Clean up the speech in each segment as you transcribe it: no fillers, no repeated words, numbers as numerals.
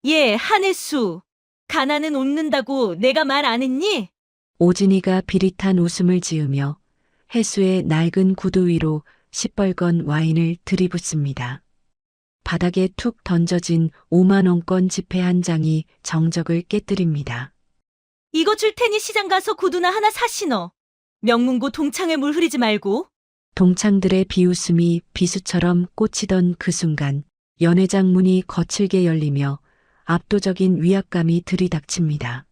예, 한혜수. 가난은 웃는다고 내가 말 안 했니? 오진이가 비릿한 웃음을 지으며 해수의 낡은 구두 위로 시뻘건 와인을 들이붓습니다. 바닥에 툭 던져진 5만 원권 지폐 한 장이 정적을 깨뜨립니다. 이거 줄 테니 시장 가서 구두나 하나 사 신어. 명문고 동창회 물 흐리지 말고. 동창들의 비웃음이 비수처럼 꽂히던 그 순간 연회장 문이 거칠게 열리며 압도적인 위압감이 들이닥칩니다.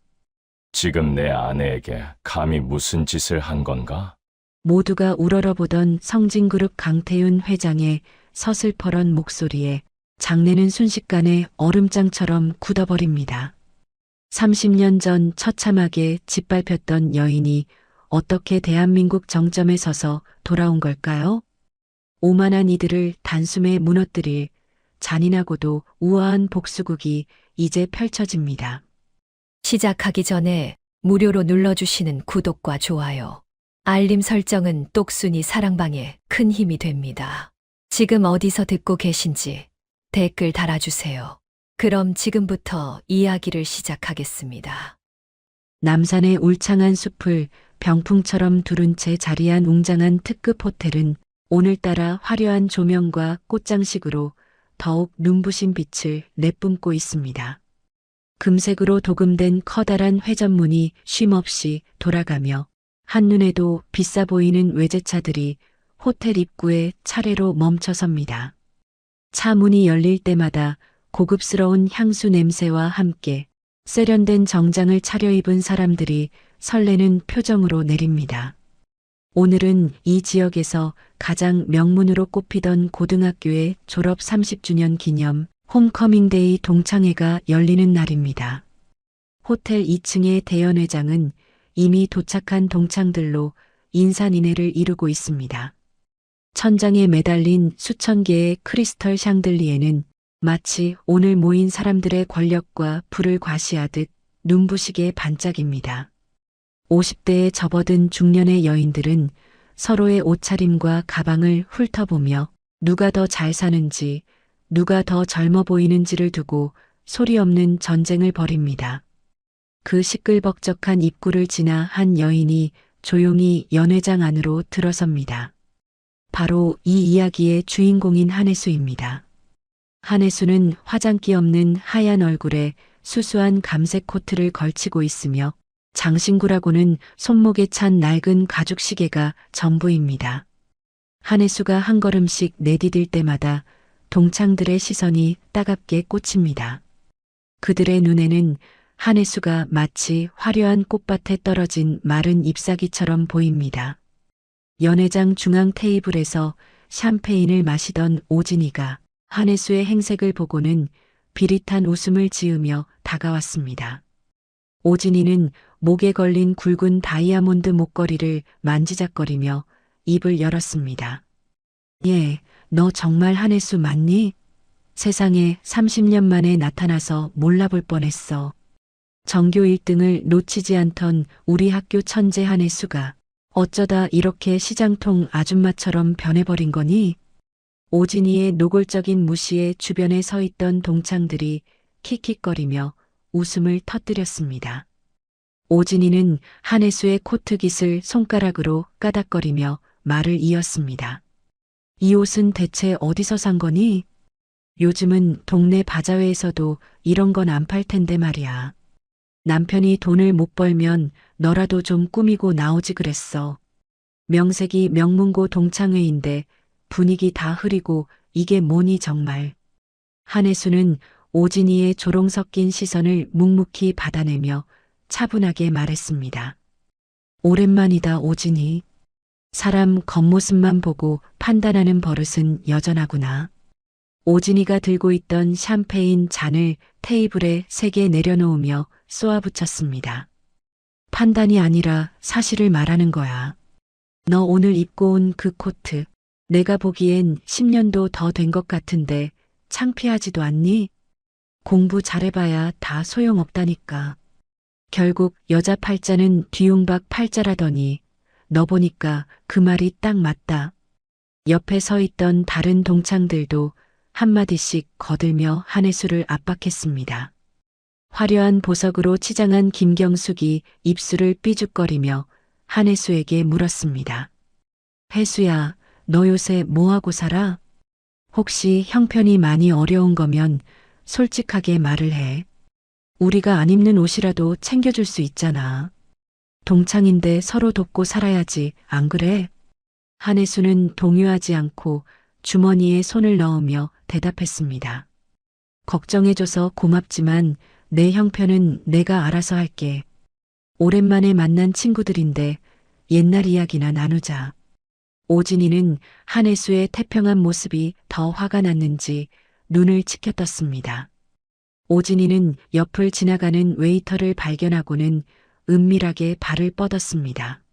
지금 내 아내에게 감히 무슨 짓을 한 건가? 모두가 우러러보던 성진그룹 강태윤 회장의 서슬퍼런 목소리에 장내는 순식간에 얼음장처럼 굳어버립니다. 30년 전 처참하게 짓밟혔던 여인이 어떻게 대한민국 정점에 서서 돌아온 걸까요? 오만한 이들을 단숨에 무너뜨릴 잔인하고도 우아한 복수극이 이제 펼쳐집니다. 시작하기 전에 무료로 눌러주시는 구독과 좋아요, 알림 설정은 똑순이 사랑방에 큰 힘이 됩니다. 지금 어디서 듣고 계신지 댓글 달아주세요. 그럼 지금부터 이야기를 시작하겠습니다. 남산의 울창한 숲을 병풍처럼 두른 채 자리한 웅장한 특급 호텔은 오늘따라 화려한 조명과 꽃장식으로 더욱 눈부신 빛을 내뿜고 있습니다. 금색으로 도금된 커다란 회전문이 쉼없이 돌아가며 한눈에도 비싸 보이는 외제차들이 호텔 입구에 차례로 멈춰섭니다. 차 문이 열릴 때마다 고급스러운 향수 냄새와 함께 세련된 정장을 차려입은 사람들이 설레는 표정으로 내립니다. 오늘은 이 지역에서 가장 명문으로 꼽히던 고등학교의 졸업 30주년 기념 홈커밍데이 동창회가 열리는 날입니다. 호텔 2층의 대연회장은 이미 도착한 동창들로 인산인해를 이루고 있습니다. 천장에 매달린 수천 개의 크리스털 샹들리에는 마치 오늘 모인 사람들의 권력과 부를 과시하듯 눈부시게 반짝입니다. 50대에 접어든 중년의 여인들은 서로의 옷차림과 가방을 훑어보며 누가 더 잘 사는지, 누가 더 젊어 보이는지를 두고 소리 없는 전쟁을 벌입니다. 그 시끌벅적한 입구를 지나 한 여인이 조용히 연회장 안으로 들어섭니다. 바로 이 이야기의 주인공인 한혜수입니다. 한혜수는 화장기 없는 하얀 얼굴에 수수한 감색 코트를 걸치고 있으며 장신구라고는 손목에 찬 낡은 가죽 시계가 전부입니다. 한혜수가 한 걸음씩 내디딜 때마다 동창들의 시선이 따갑게 꽂힙니다. 그들의 눈에는 한혜수가 마치 화려한 꽃밭에 떨어진 마른 잎사귀처럼 보입니다. 연회장 중앙 테이블에서 샴페인을 마시던 오진이가 한혜수의 행색을 보고는 비릿한 웃음을 지으며 다가왔습니다. 오진이는 목에 걸린 굵은 다이아몬드 목걸이를 만지작거리며 입을 열었습니다. 예, 너 정말 한혜수 맞니? 세상에 30년 만에 나타나서 몰라볼 뻔했어. 전교 1등을 놓치지 않던 우리 학교 천재 한혜수가 어쩌다 이렇게 시장통 아줌마처럼 변해버린 거니? 오진이의 노골적인 무시에 주변에 서 있던 동창들이 킥킥거리며 웃음을 터뜨렸습니다. 오진이는 한혜수의 코트깃을 손가락으로 까닥거리며 말을 이었습니다. 이 옷은 대체 어디서 산 거니? 요즘은 동네 바자회에서도 이런 건 안 팔 텐데 말이야. 남편이 돈을 못 벌면 너라도 좀 꾸미고 나오지 그랬어. 명색이 명문고 동창회인데 분위기 다 흐리고 이게 뭐니 정말. 한혜수는 오진이의 조롱 섞인 시선을 묵묵히 받아내며 차분하게 말했습니다. 오랜만이다 오진이. 사람 겉모습만 보고 판단하는 버릇은 여전하구나. 오진이가 들고 있던 샴페인 잔을 테이블에 3개 내려놓으며 쏘아붙였습니다. 판단이 아니라 사실을 말하는 거야. 너 오늘 입고 온 그 코트, 내가 보기엔 10년도 더 된 것 같은데 창피하지도 않니? 공부 잘해봐야 다 소용없다니까. 결국 여자 팔자는 뒤움박 팔자라더니 너 보니까 그 말이 딱 맞다. 옆에 서 있던 다른 동창들도 한마디씩 거들며 한혜수를 압박했습니다. 화려한 보석으로 치장한 김경숙이 입술을 삐죽거리며 한혜수에게 물었습니다. 혜수야, 너 요새 뭐하고 살아? 혹시 형편이 많이 어려운 거면 솔직하게 말을 해. 우리가 안 입는 옷이라도 챙겨줄 수 있잖아. 동창인데 서로 돕고 살아야지, 안 그래? 한혜수는 동요하지 않고 주머니에 손을 넣으며 대답했습니다. 걱정해줘서 고맙지만 내 형편은 내가 알아서 할게. 오랜만에 만난 친구들인데 옛날 이야기나 나누자. 오진이는 한혜수의 태평한 모습이 더 화가 났는지 눈을 치켜떴습니다. 오진이는 옆을 지나가는 웨이터를 발견하고는 은밀하게 발을 뻗었습니다.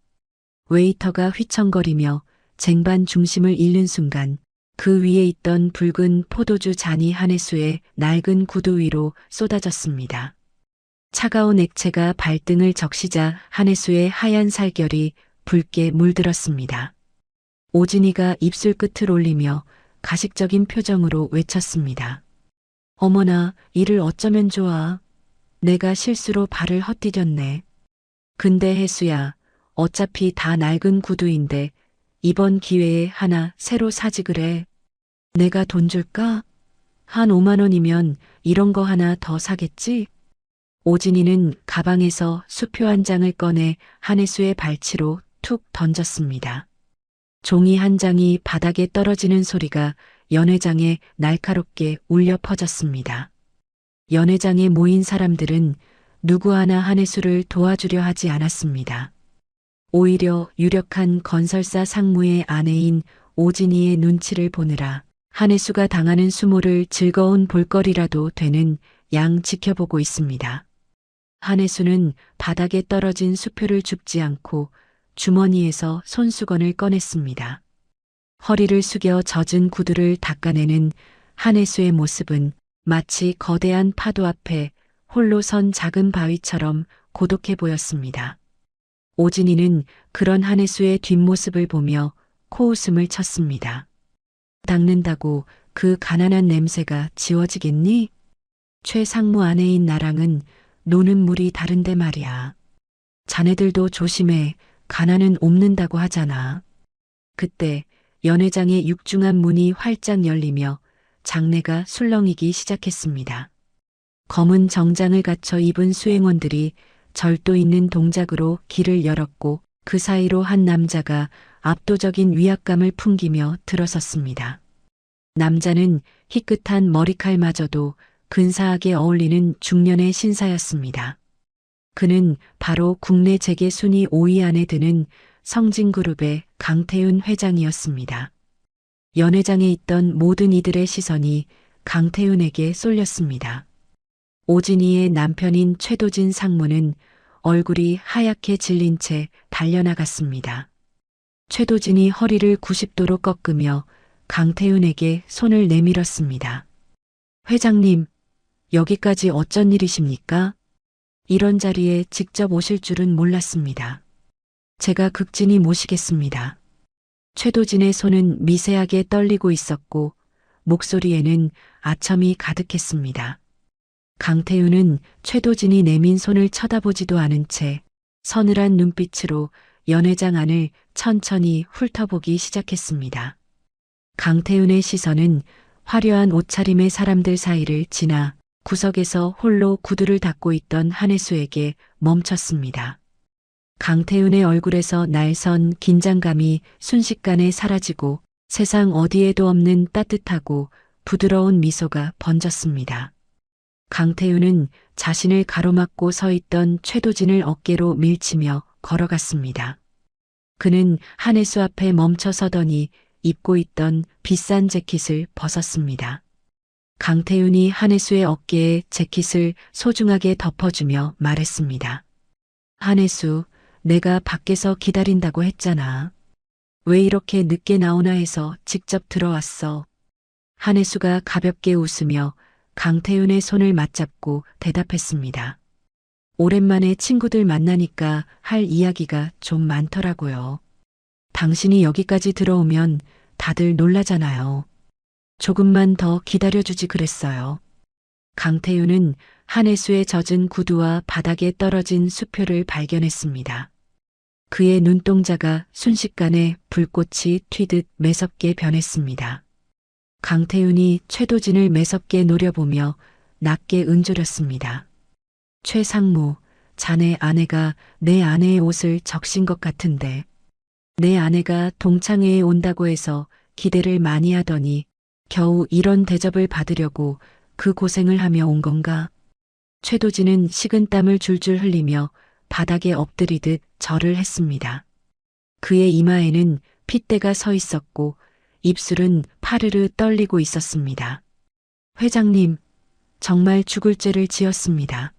웨이터가 휘청거리며 쟁반 중심을 잃는 순간 그 위에 있던 붉은 포도주 잔이 한혜수의 낡은 구두 위로 쏟아졌습니다. 차가운 액체가 발등을 적시자 한혜수의 하얀 살결이 붉게 물들었습니다. 오진이가 입술 끝을 올리며 가식적인 표정으로 외쳤습니다. 어머나, 이를 어쩌면 좋아. 내가 실수로 발을 헛디뎠네. 근데 혜수야, 어차피 다 낡은 구두인데 이번 기회에 하나 새로 사지 그래. 내가 돈 줄까? 한 5만 원이면 이런 거 하나 더 사겠지? 오진이는 가방에서 수표 한 장을 꺼내 한혜수의 발치로 툭 던졌습니다. 종이 한 장이 바닥에 떨어지는 소리가 연회장에 날카롭게 울려 퍼졌습니다. 연회장에 모인 사람들은 누구 하나 한혜수를 도와주려 하지 않았습니다. 오히려 유력한 건설사 상무의 아내인 오진이의 눈치를 보느라 한혜수가 당하는 수모를 즐거운 볼거리라도 되는 양 지켜보고 있습니다. 한혜수는 바닥에 떨어진 수표를 줍지 않고 주머니에서 손수건을 꺼냈습니다. 허리를 숙여 젖은 구두를 닦아내는 한혜수의 모습은 마치 거대한 파도 앞에 홀로 선 작은 바위처럼 고독해 보였습니다. 오진이는 그런 한혜수의 뒷모습을 보며 코웃음을 쳤습니다. 닦는다고 그 가난한 냄새가 지워지겠니? 최 상무 아내인 나랑은 노는 물이 다른데 말이야. 자네들도 조심해. 가난은 옮는다고 하잖아. 그때 연회장의 육중한 문이 활짝 열리며 장내가 술렁이기 시작했습니다. 검은 정장을 갖춰 입은 수행원들이 절도 있는 동작으로 길을 열었고 그 사이로 한 남자가 압도적인 위압감을 풍기며 들어섰습니다. 남자는 희끗한 머리칼마저도 근사하게 어울리는 중년의 신사였습니다. 그는 바로 국내 재계 순위 5위 안에 드는 성진그룹의 강태윤 회장이었습니다. 연회장에 있던 모든 이들의 시선이 강태윤에게 쏠렸습니다. 오진이의 남편인 최도진 상무는 얼굴이 하얗게 질린 채 달려나갔습니다. 최도진이 허리를 90도로 꺾으며 강태윤에게 손을 내밀었습니다. 회장님, 여기까지 어쩐 일이십니까? 이런 자리에 직접 오실 줄은 몰랐습니다. 제가 극진히 모시겠습니다. 최도진의 손은 미세하게 떨리고 있었고 목소리에는 아첨이 가득했습니다. 강태윤은 최도진이 내민 손을 쳐다보지도 않은 채 서늘한 눈빛으로 연회장 안을 천천히 훑어보기 시작했습니다. 강태윤의 시선은 화려한 옷차림의 사람들 사이를 지나 구석에서 홀로 구두를 닦고 있던 한혜수에게 멈췄습니다. 강태윤의 얼굴에서 날선 긴장감이 순식간에 사라지고 세상 어디에도 없는 따뜻하고 부드러운 미소가 번졌습니다. 강태윤은 자신을 가로막고 서 있던 최도진을 어깨로 밀치며 걸어갔습니다. 그는 한혜수 앞에 멈춰 서더니 입고 있던 비싼 재킷을 벗었습니다. 강태윤이 한혜수의 어깨에 재킷을 소중하게 덮어주며 말했습니다. 한혜수, 내가 밖에서 기다린다고 했잖아. 왜 이렇게 늦게 나오나 해서 직접 들어왔어. 한혜수가 가볍게 웃으며 강태윤의 손을 맞잡고 대답했습니다. 오랜만에 친구들 만나니까 할 이야기가 좀 많더라고요. 당신이 여기까지 들어오면 다들 놀라잖아요. 조금만 더 기다려주지 그랬어요. 강태윤은 한혜수의 젖은 구두와 바닥에 떨어진 수표를 발견했습니다. 그의 눈동자가 순식간에 불꽃이 튀듯 매섭게 변했습니다. 강태윤이 최도진을 매섭게 노려보며 낮게 은조렸습니다. 최상무, 자네 아내가 내 아내의 옷을 적신 것 같은데. 내 아내가 동창회에 온다고 해서 기대를 많이 하더니 겨우 이런 대접을 받으려고 그 고생을 하며 온 건가? 최도진은 식은땀을 줄줄 흘리며 바닥에 엎드리듯 절을 했습니다. 그의 이마에는 핏대가 서 있었고 입술은 파르르 떨리고 있었습니다. 회장님, 정말 죽을 죄를 지었습니다.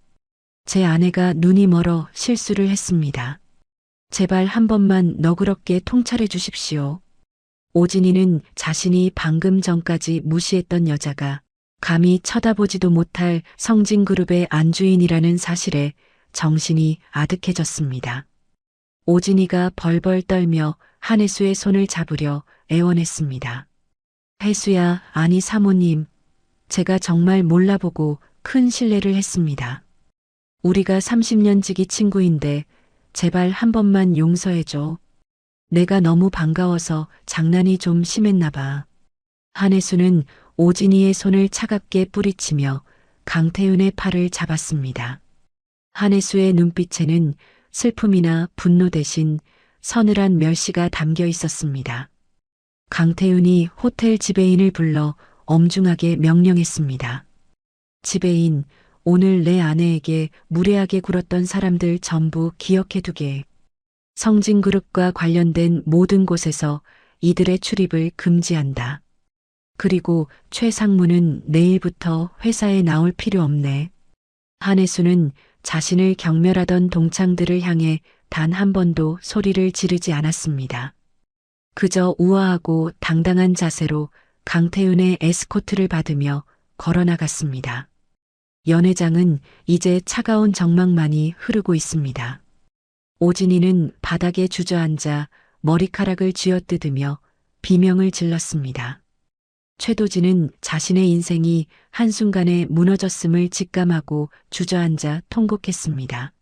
제 아내가 눈이 멀어 실수를 했습니다. 제발 한 번만 너그럽게 통찰해 주십시오. 오진이는 자신이 방금 전까지 무시했던 여자가 감히 쳐다보지도 못할 성진그룹의 안주인이라는 사실에 정신이 아득해졌습니다. 오진이가 벌벌 떨며 한혜수의 손을 잡으려 애원했습니다. 혜수야, 아니 사모님, 제가 정말 몰라보고 큰 실례를 했습니다. 우리가 30년 지기 친구인데 제발 한 번만 용서해줘. 내가 너무 반가워서 장난이 좀 심했나 봐. 한혜수는 오진이의 손을 차갑게 뿌리치며 강태윤의 팔을 잡았습니다. 한혜수의 눈빛에는 슬픔이나 분노 대신 서늘한 멸시가 담겨 있었습니다. 강태윤이 호텔 지배인을 불러 엄중하게 명령했습니다. 지배인, 오늘 내 아내에게 무례하게 굴었던 사람들 전부 기억해두게. 성진그룹과 관련된 모든 곳에서 이들의 출입을 금지한다. 그리고 최상무는 내일부터 회사에 나올 필요 없네. 한혜수는 자신을 경멸하던 동창들을 향해 단 한 번도 소리를 지르지 않았습니다. 그저 우아하고 당당한 자세로 강태윤의 에스코트를 받으며 걸어나갔습니다. 연회장은 이제 차가운 정막만이 흐르고 있습니다. 오진이는 바닥에 주저앉아 머리카락을 쥐어뜯으며 비명을 질렀습니다. 최도진은 자신의 인생이 한순간에 무너졌음을 직감하고 주저앉아 통곡했습니다.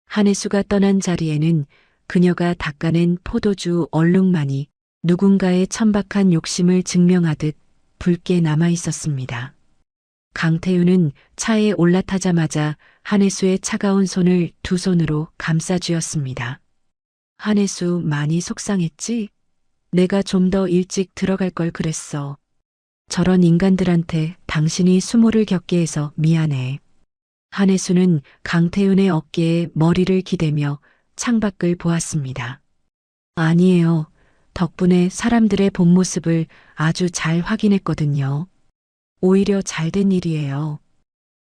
한혜수가 떠난 자리에는 그녀가 닦아낸 포도주 얼룩만이 누군가의 천박한 욕심을 증명하듯 붉게 남아 있었습니다. 강태윤은 차에 올라타자마자 한혜수의 차가운 손을 두 손으로 감싸 쥐었습니다. 한혜수, 많이 속상했지? 내가 좀 더 일찍 들어갈 걸 그랬어. 저런 인간들한테 당신이 수모를 겪게 해서 미안해. 한혜수는 강태윤의 어깨에 머리를 기대며 창밖을 보았습니다. 아니에요. 덕분에 사람들의 본 모습을 아주 잘 확인했거든요. 오히려 잘된 일이에요.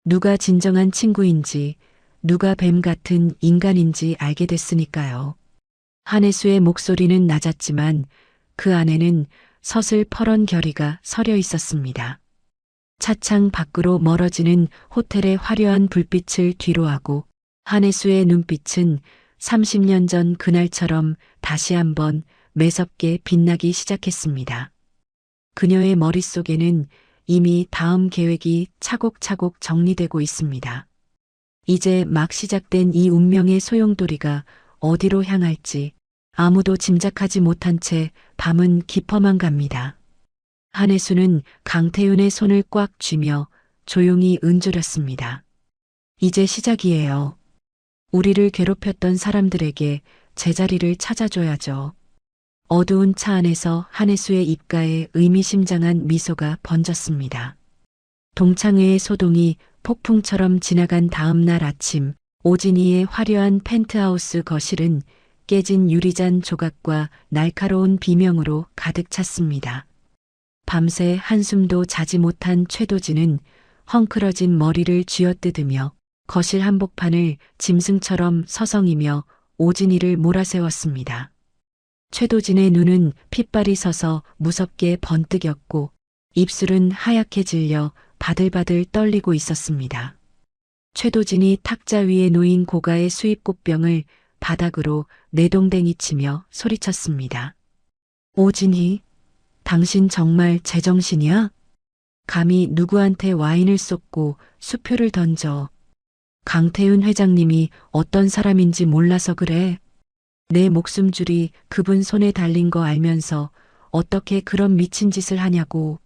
누가 진정한 친구인지, 누가 뱀 같은 인간인지 알게 됐으니까요. 한혜수의 목소리는 낮았지만 그 안에는 서슬퍼런 결의가 서려 있었습니다. 차창 밖으로 멀어지는 호텔의 화려한 불빛을 뒤로하고 한혜수의 눈빛은 30년 전 그날처럼 다시 한번 매섭게 빛나기 시작했습니다. 그녀의 머릿속에는 이미 다음 계획이 차곡차곡 정리되고 있습니다. 이제 막 시작된 이 운명의 소용돌이가 어디로 향할지 아무도 짐작하지 못한 채 밤은 깊어만 갑니다. 한혜수는 강태윤의 손을 꽉 쥐며 조용히 은조렸습니다. 이제 시작이에요. 우리를 괴롭혔던 사람들에게 제자리를 찾아줘야죠. 어두운 차 안에서 한혜수의 입가에 의미심장한 미소가 번졌습니다. 동창회의 소동이 폭풍처럼 지나간 다음 날 아침, 오진이의 화려한 펜트하우스 거실은 깨진 유리잔 조각과 날카로운 비명으로 가득 찼습니다. 밤새 한숨도 자지 못한 최도진은 헝클어진 머리를 쥐어뜯으며 거실 한복판을 짐승처럼 서성이며 오진이를 몰아세웠습니다. 최도진의 눈은 핏발이 서서 무섭게 번뜩였고 입술은 하얗게 질려 바들바들 떨리고 있었습니다. 최도진이 탁자 위에 놓인 고가의 수입꽃병을 바닥으로 내동댕이 치며 소리쳤습니다. 오진이, 당신 정말 제정신이야? 감히 누구한테 와인을 쏟고 수표를 던져. 강태윤 회장님이 어떤 사람인지 몰라서 그래. 내 목숨줄이 그분 손에 달린 거 알면서 어떻게 그런 미친 짓을 하냐고.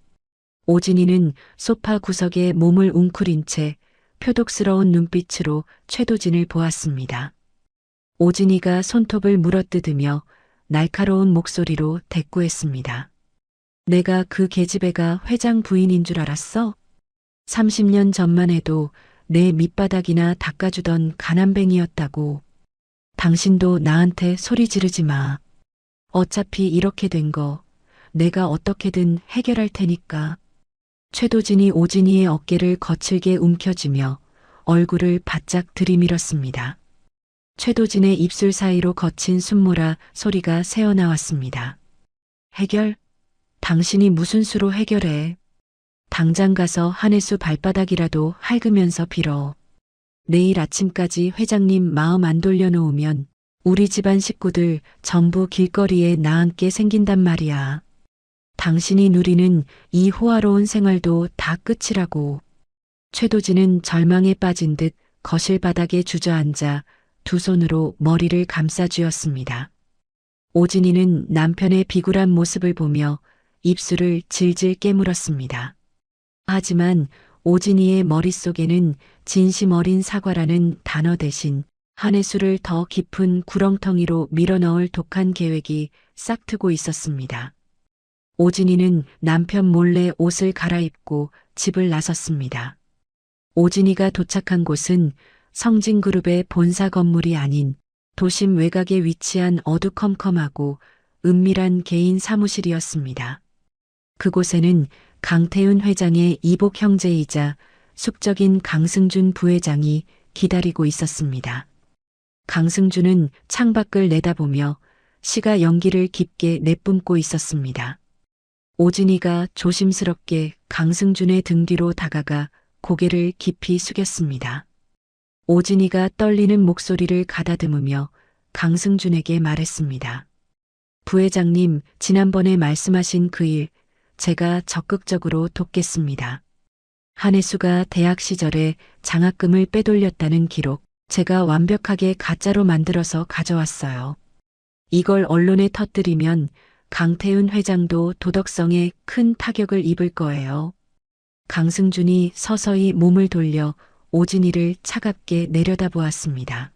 오진이는 소파 구석에 몸을 웅크린 채 표독스러운 눈빛으로 최도진을 보았습니다. 오진이가 손톱을 물어뜯으며 날카로운 목소리로 대꾸했습니다. 내가 그 계집애가 회장 부인인 줄 알았어? 30년 전만 해도 내 밑바닥이나 닦아주던 가난뱅이였다고. 당신도 나한테 소리 지르지 마. 어차피 이렇게 된 거 내가 어떻게든 해결할 테니까. 최도진이 오진이의 어깨를 거칠게 움켜쥐며 얼굴을 바짝 들이밀었습니다. 최도진의 입술 사이로 거친 숨모라 소리가 새어나왔습니다. 해결? 당신이 무슨 수로 해결해? 당장 가서 한혜수 발바닥이라도 핥으면서 빌어. 내일 아침까지 회장님 마음 안 돌려놓으면 우리 집안 식구들 전부 길거리에 나앉게 생긴단 말이야. 당신이 누리는 이 호화로운 생활도 다 끝이라고. 최도진은 절망에 빠진 듯 거실 바닥에 주저앉아 두 손으로 머리를 감싸쥐었습니다. 오진이는 남편의 비굴한 모습을 보며 입술을 질질 깨물었습니다. 하지만 오진이의 머릿속에는 진심 어린 사과라는 단어 대신 한혜수를 더 깊은 구렁텅이로 밀어넣을 독한 계획이 싹트고 있었습니다. 오진이는 남편 몰래 옷을 갈아입고 집을 나섰습니다. 오진이가 도착한 곳은 성진그룹의 본사 건물이 아닌 도심 외곽에 위치한 어두컴컴하고 은밀한 개인 사무실이었습니다. 그곳에는 강태윤 회장의 이복 형제이자 숙적인 강승준 부회장이 기다리고 있었습니다. 강승준은 창밖을 내다보며 시가 연기를 깊게 내뿜고 있었습니다. 오진이가 조심스럽게 강승준의 등 뒤로 다가가 고개를 깊이 숙였습니다. 오진이가 떨리는 목소리를 가다듬으며 강승준에게 말했습니다. 부회장님, 지난번에 말씀하신 그 일 제가 적극적으로 돕겠습니다. 한혜수가 대학 시절에 장학금을 빼돌렸다는 기록 제가 완벽하게 가짜로 만들어서 가져왔어요. 이걸 언론에 터뜨리면 강태윤 회장도 도덕성에 큰 타격을 입을 거예요. 강승준이 서서히 몸을 돌려 오진이를 차갑게 내려다보았습니다.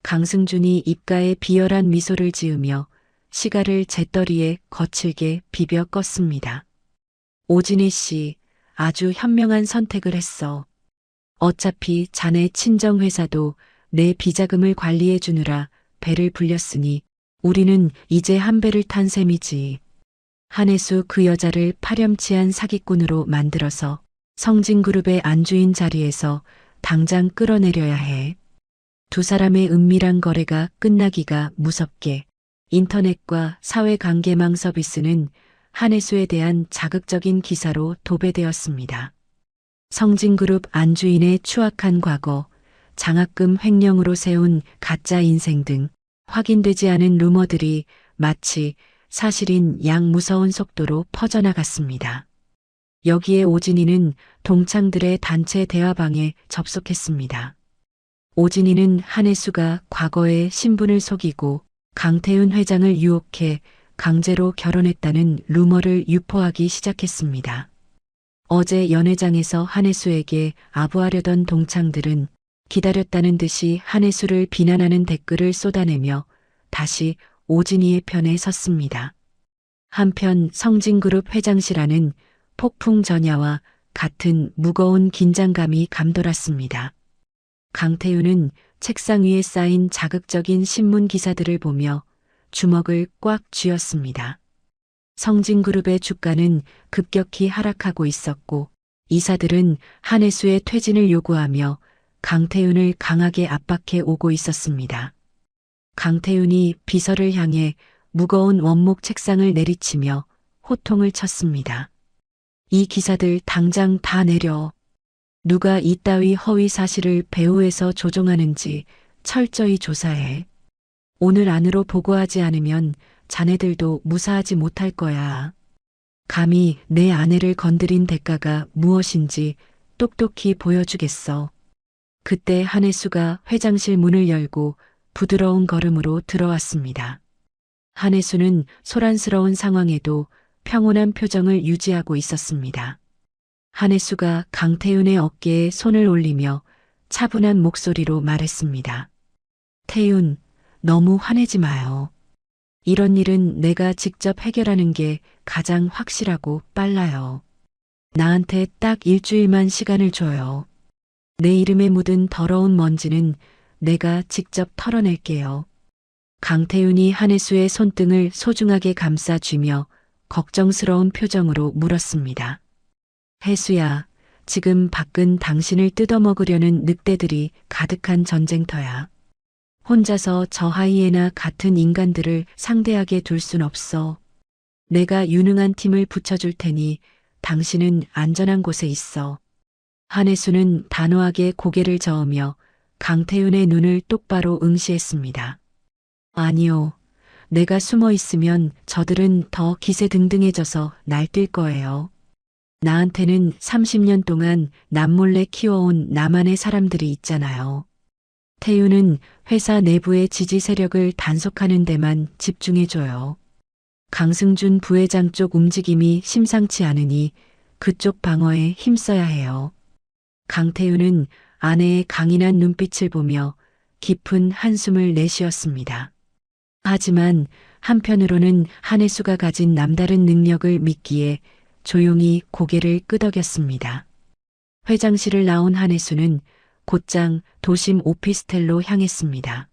강승준이 입가에 비열한 미소를 지으며 시가를 재떨이에 거칠게 비벼 껐습니다. 오진희 씨, 아주 현명한 선택을 했어. 어차피 자네 친정회사도 내 비자금을 관리해 주느라 배를 불렸으니 우리는 이제 한 배를 탄 셈이지. 한혜수 그 여자를 파렴치한 사기꾼으로 만들어서 성진그룹의 안주인 자리에서 당장 끌어내려야 해. 두 사람의 은밀한 거래가 끝나기가 무섭게 인터넷과 사회관계망 서비스는 한혜수에 대한 자극적인 기사로 도배되었습니다. 성진그룹 안주인의 추악한 과거, 장학금 횡령으로 세운 가짜 인생 등 확인되지 않은 루머들이 마치 사실인 양 무서운 속도로 퍼져나갔습니다. 여기에 오진이는 동창들의 단체 대화방에 접속했습니다. 오진이는 한혜수가 과거에 신분을 속이고 강태윤 회장을 유혹해 강제로 결혼했다는 루머를 유포하기 시작했습니다. 어제 연회장에서 한혜수에게 아부하려던 동창들은 기다렸다는 듯이 한혜수를 비난하는 댓글을 쏟아내며 다시 오진이의 편에 섰습니다. 한편 성진그룹 회장실 안은 폭풍 전야와 같은 무거운 긴장감이 감돌았습니다. 강태윤은 책상 위에 쌓인 자극적인 신문 기사들을 보며 주먹을 꽉 쥐었습니다. 성진그룹의 주가는 급격히 하락하고 있었고 이사들은 한혜수의 퇴진을 요구하며 강태윤을 강하게 압박해 오고 있었습니다. 강태윤이 비서를 향해 무거운 원목 책상을 내리치며 호통을 쳤습니다. 이 기사들 당장 다 내려. 누가 이따위 허위 사실을 배후에서 조종하는지 철저히 조사해. 오늘 안으로 보고하지 않으면 자네들도 무사하지 못할 거야. 감히 내 아내를 건드린 대가가 무엇인지 똑똑히 보여주겠어. 그때 한혜수가 회장실 문을 열고 부드러운 걸음으로 들어왔습니다. 한혜수는 소란스러운 상황에도 평온한 표정을 유지하고 있었습니다. 한혜수가 강태윤의 어깨에 손을 올리며 차분한 목소리로 말했습니다. 태윤, 너무 화내지 마요. 이런 일은 내가 직접 해결하는 게 가장 확실하고 빨라요. 나한테 딱 일주일만 시간을 줘요. 내 이름에 묻은 더러운 먼지는 내가 직접 털어낼게요. 강태윤이 한혜수의 손등을 소중하게 감싸쥐며 걱정스러운 표정으로 물었습니다. 혜수야, 지금 밖은 당신을 뜯어먹으려는 늑대들이 가득한 전쟁터야. 혼자서 저 하이에나 같은 인간들을 상대하게 둘 순 없어. 내가 유능한 팀을 붙여줄 테니 당신은 안전한 곳에 있어. 한혜수는 단호하게 고개를 저으며 강태윤의 눈을 똑바로 응시했습니다. 아니요. 내가 숨어 있으면 저들은 더 기세등등해져서 날뛸 거예요. 나한테는 30년 동안 남몰래 키워온 나만의 사람들이 있잖아요. 태윤은 회사 내부의 지지 세력을 단속하는 데만 집중해줘요. 강승준 부회장 쪽 움직임이 심상치 않으니 그쪽 방어에 힘써야 해요. 강태윤은 아내의 강인한 눈빛을 보며 깊은 한숨을 내쉬었습니다. 하지만 한편으로는 한혜수가 가진 남다른 능력을 믿기에 조용히 고개를 끄덕였습니다. 회장실을 나온 한혜수는 곧장 도심 오피스텔로 향했습니다.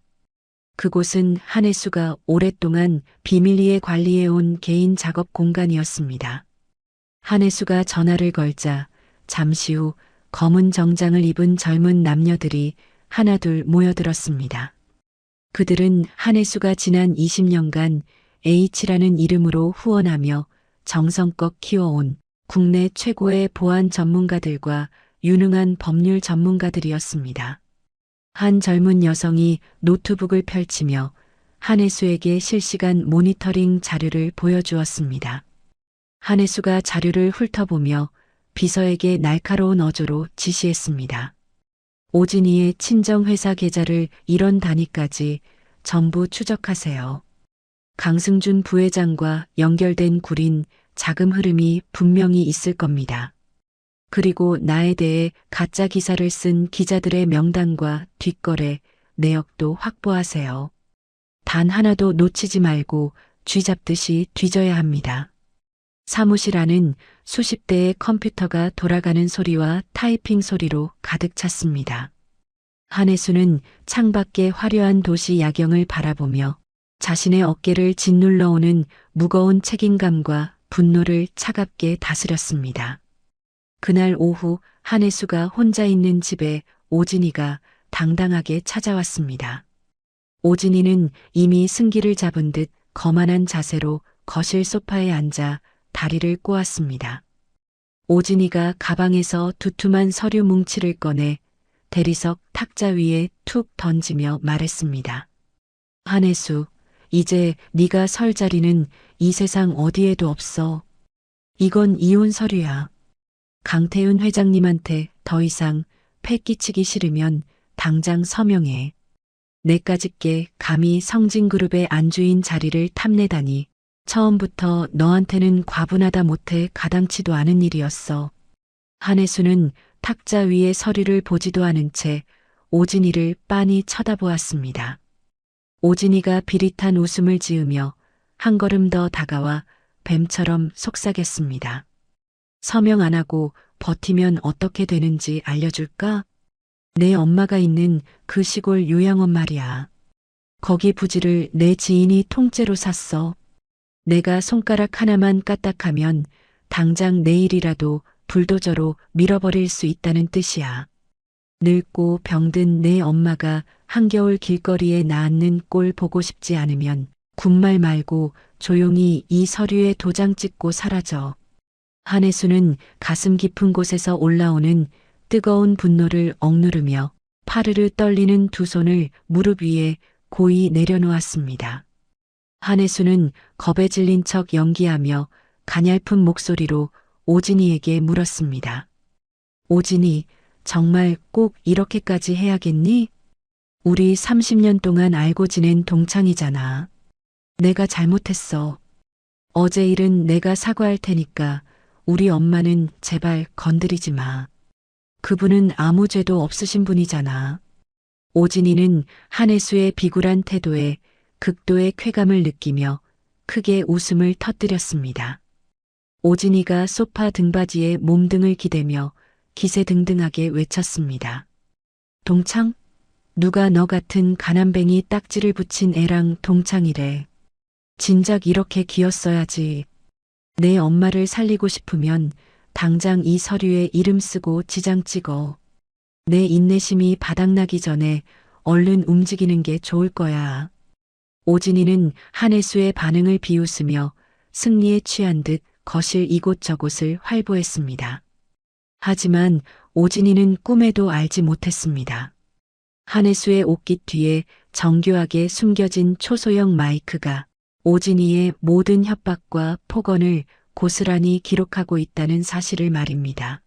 그곳은 한혜수가 오랫동안 비밀리에 관리해온 개인 작업 공간이었습니다. 한혜수가 전화를 걸자 잠시 후 검은 정장을 입은 젊은 남녀들이 하나둘 모여들었습니다. 그들은 한혜수가 지난 20년간 H라는 이름으로 후원하며 정성껏 키워온 국내 최고의 보안 전문가들과 유능한 법률 전문가들이었습니다. 한 젊은 여성이 노트북을 펼치며 한혜수에게 실시간 모니터링 자료를 보여주었습니다. 한혜수가 자료를 훑어보며 비서에게 날카로운 어조로 지시했습니다. 오진이의 친정회사 계좌를 이런 단위까지 전부 추적하세요. 강승준 부회장과 연결된 구린 자금 흐름이 분명히 있을 겁니다. 그리고 나에 대해 가짜 기사를 쓴 기자들의 명단과 뒷거래, 내역도 확보하세요. 단 하나도 놓치지 말고 쥐 잡듯이 뒤져야 합니다. 사무실 안은 수십 대의 컴퓨터가 돌아가는 소리와 타이핑 소리로 가득 찼습니다. 한혜수는 창밖의 화려한 도시 야경을 바라보며 자신의 어깨를 짓눌러 오는 무거운 책임감과 분노를 차갑게 다스렸습니다. 그날 오후 한혜수가 혼자 있는 집에 오진이가 당당하게 찾아왔습니다. 오진이는 이미 승기를 잡은 듯 거만한 자세로 거실 소파에 앉아 다리를 꼬았습니다. 오진이가 가방에서 두툼한 서류 뭉치를 꺼내 대리석 탁자 위에 툭 던지며 말했습니다. 한혜수, 이제 네가 설 자리는 이 세상 어디에도 없어. 이건 이혼 서류야. 강태윤 회장님한테 더 이상 패 끼치기 싫으면 당장 서명해. 내까짓게 감히 성진그룹의 안주인 자리를 탐내다니 처음부터 너한테는 과분하다 못해 가당치도 않은 일이었어. 한혜수는 탁자 위의 서류를 보지도 않은 채 오진이를 빤히 쳐다보았습니다. 오진이가 비릿한 웃음을 지으며 한 걸음 더 다가와 뱀처럼 속삭였습니다. 서명 안 하고 버티면 어떻게 되는지 알려줄까? 내 엄마가 있는 그 시골 요양원 말이야. 거기 부지를 내 지인이 통째로 샀어. 내가 손가락 하나만 까딱하면 당장 내일이라도 불도저로 밀어버릴 수 있다는 뜻이야. 늙고 병든 내 엄마가 한겨울 길거리에 나앉는 꼴 보고 싶지 않으면 군말 말고 조용히 이 서류에 도장 찍고 사라져. 한혜수는 가슴 깊은 곳에서 올라오는 뜨거운 분노를 억누르며 파르르 떨리는 두 손을 무릎 위에 고이 내려놓았습니다. 한혜수는 겁에 질린 척 연기하며 가냘픈 목소리로 오진이에게 물었습니다. 오진이, 정말 꼭 이렇게까지 해야겠니? 우리 30년 동안 알고 지낸 동창이잖아. 내가 잘못했어. 어제 일은 내가 사과할 테니까 우리 엄마는 제발 건드리지 마. 그분은 아무 죄도 없으신 분이잖아. 오진이는 한혜수의 비굴한 태도에 극도의 쾌감을 느끼며 크게 웃음을 터뜨렸습니다. 오진이가 소파 등받이에 몸등을 기대며 기세등등하게 외쳤습니다. 동창? 누가 너 같은 가난뱅이 딱지를 붙인 애랑 동창이래. 진작 이렇게 기었어야지. 내 엄마를 살리고 싶으면 당장 이 서류에 이름 쓰고 지장 찍어. 내 인내심이 바닥나기 전에 얼른 움직이는 게 좋을 거야. 오진이는 한혜수의 반응을 비웃으며 승리에 취한 듯 거실 이곳저곳을 활보했습니다. 하지만 오진이는 꿈에도 알지 못했습니다. 한혜수의 옷깃 뒤에 정교하게 숨겨진 초소형 마이크가 오진이의 모든 협박과 폭언을 고스란히 기록하고 있다는 사실을 말입니다.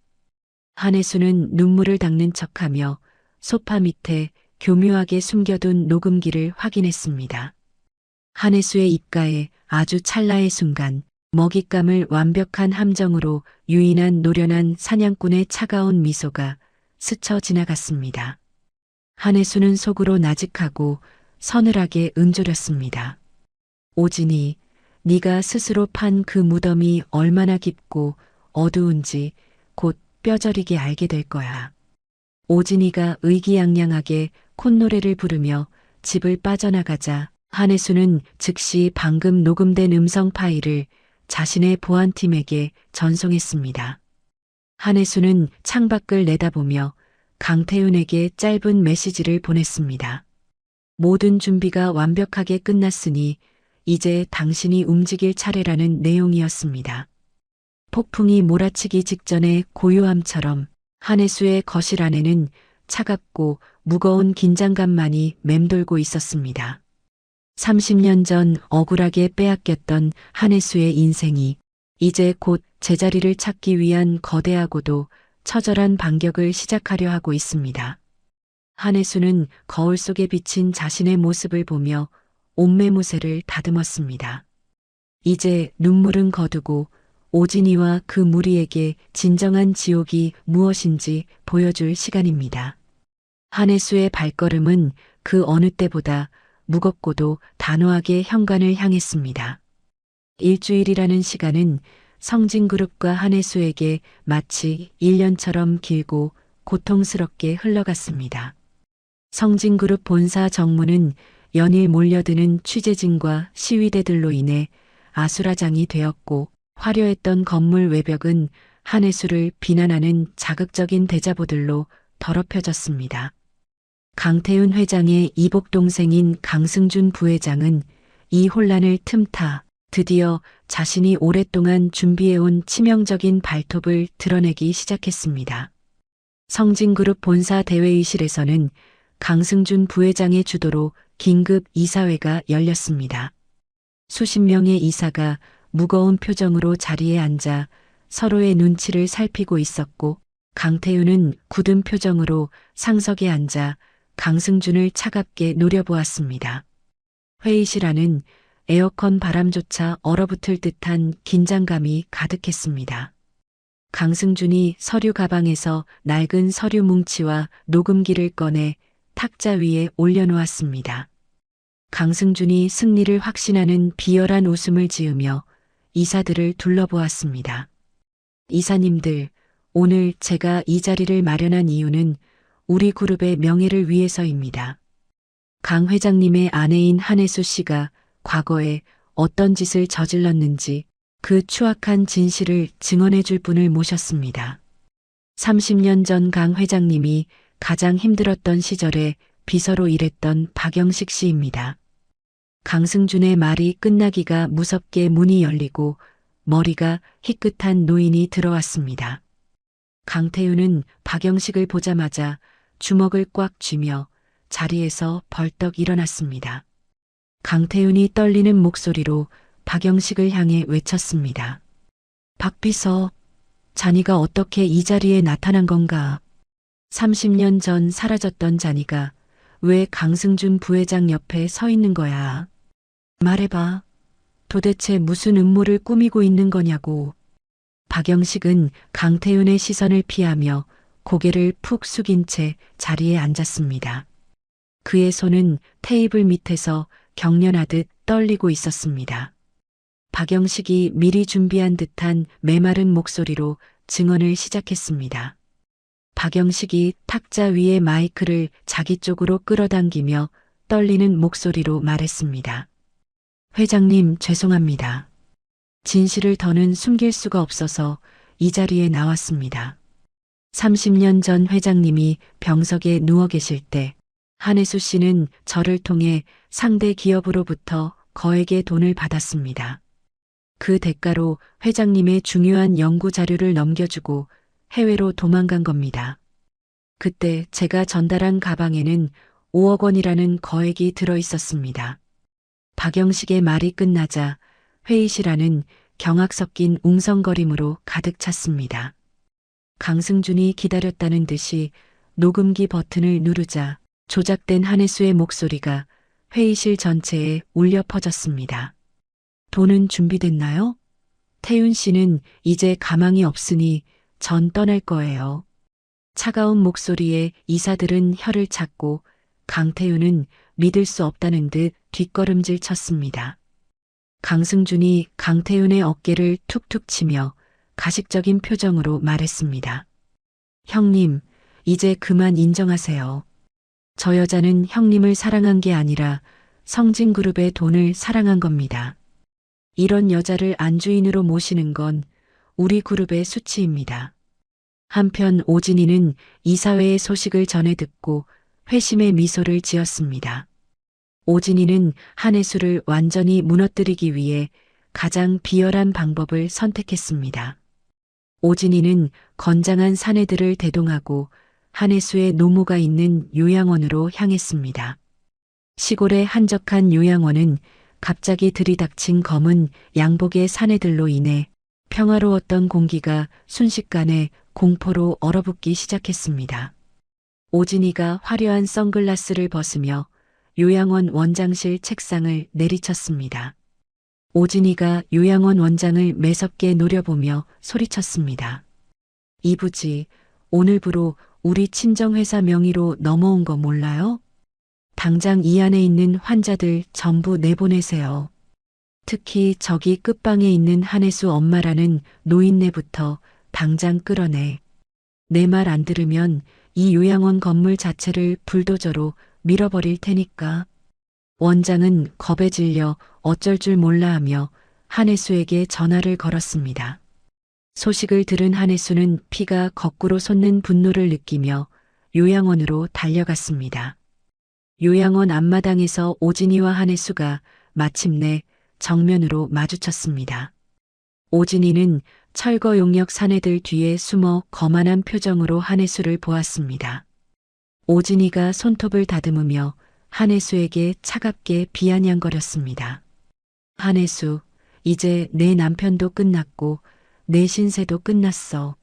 한혜수는 눈물을 닦는 척하며 소파 밑에 교묘하게 숨겨둔 녹음기를 확인했습니다. 한혜수의 입가에 아주 찰나의 순간 먹잇감을 완벽한 함정으로 유인한 노련한 사냥꾼의 차가운 미소가 스쳐 지나갔습니다. 한혜수는 속으로 나직하고 서늘하게 은조렸습니다. 오진이, 네가 스스로 판 그 무덤이 얼마나 깊고 어두운지 곧 뼈저리게 알게 될 거야. 오진이가 의기양양하게 콧노래를 부르며 집을 빠져나가자 한혜수는 즉시 방금 녹음된 음성 파일을 자신의 보안팀에게 전송했습니다. 한혜수는 창밖을 내다보며 강태윤에게 짧은 메시지를 보냈습니다. 모든 준비가 완벽하게 끝났으니 이제 당신이 움직일 차례라는 내용이었습니다. 폭풍이 몰아치기 직전의 고요함처럼 한혜수의 거실 안에는 차갑고 무거운 긴장감만이 맴돌고 있었습니다. 30년 전 억울하게 빼앗겼던 한혜수의 인생이 이제 곧 제자리를 찾기 위한 거대하고도 처절한 반격을 시작하려 하고 있습니다. 한혜수는 거울 속에 비친 자신의 모습을 보며 옷매무새를 다듬었습니다. 이제 눈물은 거두고 오진이와 그 무리에게 진정한 지옥이 무엇인지 보여줄 시간입니다. 한혜수의 발걸음은 그 어느 때보다 무겁고도 단호하게 현관을 향했습니다. 일주일이라는 시간은 성진그룹과 한혜수에게 마치 1년처럼 길고 고통스럽게 흘러갔습니다. 성진그룹 본사 정문은 연일 몰려드는 취재진과 시위대들로 인해 아수라장이 되었고 화려했던 건물 외벽은 한혜수를 비난하는 자극적인 대자보들로 더럽혀졌습니다. 강태윤 회장의 이복 동생인 강승준 부회장은 이 혼란을 틈타 드디어 자신이 오랫동안 준비해온 치명적인 발톱을 드러내기 시작했습니다. 성진그룹 본사 대회의실에서는 강승준 부회장의 주도로 긴급 이사회가 열렸습니다. 수십 명의 이사가 무거운 표정으로 자리에 앉아 서로의 눈치를 살피고 있었고 강태윤은 굳은 표정으로 상석에 앉아 강승준을 차갑게 노려보았습니다. 회의실 안은 에어컨 바람조차 얼어붙을 듯한 긴장감이 가득했습니다. 강승준이 서류 가방에서 낡은 서류 뭉치와 녹음기를 꺼내 탁자 위에 올려놓았습니다. 강승준이 승리를 확신하는 비열한 웃음을 지으며 이사들을 둘러보았습니다. 이사님들, 오늘 제가 이 자리를 마련한 이유는 우리 그룹의 명예를 위해서입니다. 강 회장님의 아내인 한혜수 씨가 과거에 어떤 짓을 저질렀는지 그 추악한 진실을 증언해 줄 분을 모셨습니다. 30년 전 강 회장님이 가장 힘들었던 시절에 비서로 일했던 박영식 씨입니다. 강승준의 말이 끝나기가 무섭게 문이 열리고 머리가 희끗한 노인이 들어왔습니다. 강태윤은 박영식을 보자마자 주먹을 꽉 쥐며 자리에서 벌떡 일어났습니다. 강태윤이 떨리는 목소리로 박영식을 향해 외쳤습니다. 박 비서, 잔이가 어떻게 이 자리에 나타난 건가? 30년 전 사라졌던 잔이가 왜 강승준 부회장 옆에 서 있는 거야? 말해봐. 도대체 무슨 음모를 꾸미고 있는 거냐고. 박영식은 강태윤의 시선을 피하며 고개를 푹 숙인 채 자리에 앉았습니다. 그의 손은 테이블 밑에서 경련하듯 떨리고 있었습니다. 박영식이 미리 준비한 듯한 메마른 목소리로 증언을 시작했습니다. 박영식이 탁자 위에 마이크를 자기 쪽으로 끌어당기며 떨리는 목소리로 말했습니다. 회장님, 죄송합니다. 진실을 더는 숨길 수가 없어서 이 자리에 나왔습니다. 30년 전 회장님이 병석에 누워 계실 때 한혜수 씨는 저를 통해 상대 기업으로부터 거액의 돈을 받았습니다. 그 대가로 회장님의 중요한 연구 자료를 넘겨주고 해외로 도망간 겁니다. 그때 제가 전달한 가방에는 5억 원이라는 거액이 들어 있었습니다. 박영식의 말이 끝나자 회의실 안은 경악 섞인 웅성거림으로 가득 찼습니다. 강승준이 기다렸다는 듯이 녹음기 버튼을 누르자 조작된 한혜수의 목소리가 회의실 전체에 울려 퍼졌습니다. 돈은 준비됐나요? 태윤 씨는 이제 가망이 없으니 전 떠날 거예요. 차가운 목소리에 이사들은 혀를 찾고 강태윤은 믿을 수 없다는 듯 뒷걸음질 쳤습니다. 강승준이 강태윤의 어깨를 툭툭 치며 가식적인 표정으로 말했습니다. 형님, 이제 그만 인정하세요. 저 여자는 형님을 사랑한 게 아니라 성진그룹의 돈을 사랑한 겁니다. 이런 여자를 안주인으로 모시는 건 우리 그룹의 수치입니다. 한편 오진이는 이사회의 소식을 전해 듣고 회심의 미소를 지었습니다. 오진이는 한혜수를 완전히 무너뜨리기 위해 가장 비열한 방법을 선택했습니다. 오진이는 건장한 사내들을 대동하고 한혜수의 노모가 있는 요양원으로 향했습니다. 시골의 한적한 요양원은 갑자기 들이닥친 검은 양복의 사내들로 인해 평화로웠던 공기가 순식간에 공포로 얼어붙기 시작했습니다. 오진이가 화려한 선글라스를 벗으며 요양원 원장실 책상을 내리쳤습니다. 오진이가 요양원 원장을 매섭게 노려보며 소리쳤습니다. 이부지, 오늘부로 우리 친정회사 명의로 넘어온 거 몰라요? 당장 이 안에 있는 환자들 전부 내보내세요. 특히 저기 끝방에 있는 한혜수 엄마라는 노인네부터 당장 끌어내. 내 말 안 들으면 이 요양원 건물 자체를 불도저로 밀어버릴 테니까. 원장은 겁에 질려 어쩔 줄 몰라 하며 한혜수에게 전화를 걸었습니다. 소식을 들은 한혜수는 피가 거꾸로 솟는 분노를 느끼며 요양원으로 달려갔습니다. 요양원 앞마당에서 오진이와 한혜수가 마침내 정면으로 마주쳤습니다. 오진이는 철거 용역 사내들 뒤에 숨어 거만한 표정으로 한혜수를 보았습니다. 오진이가 손톱을 다듬으며 한혜수에게 차갑게 비아냥거렸습니다. 한혜수, 이제 내 남편도 끝났고 내 신세도 끝났어.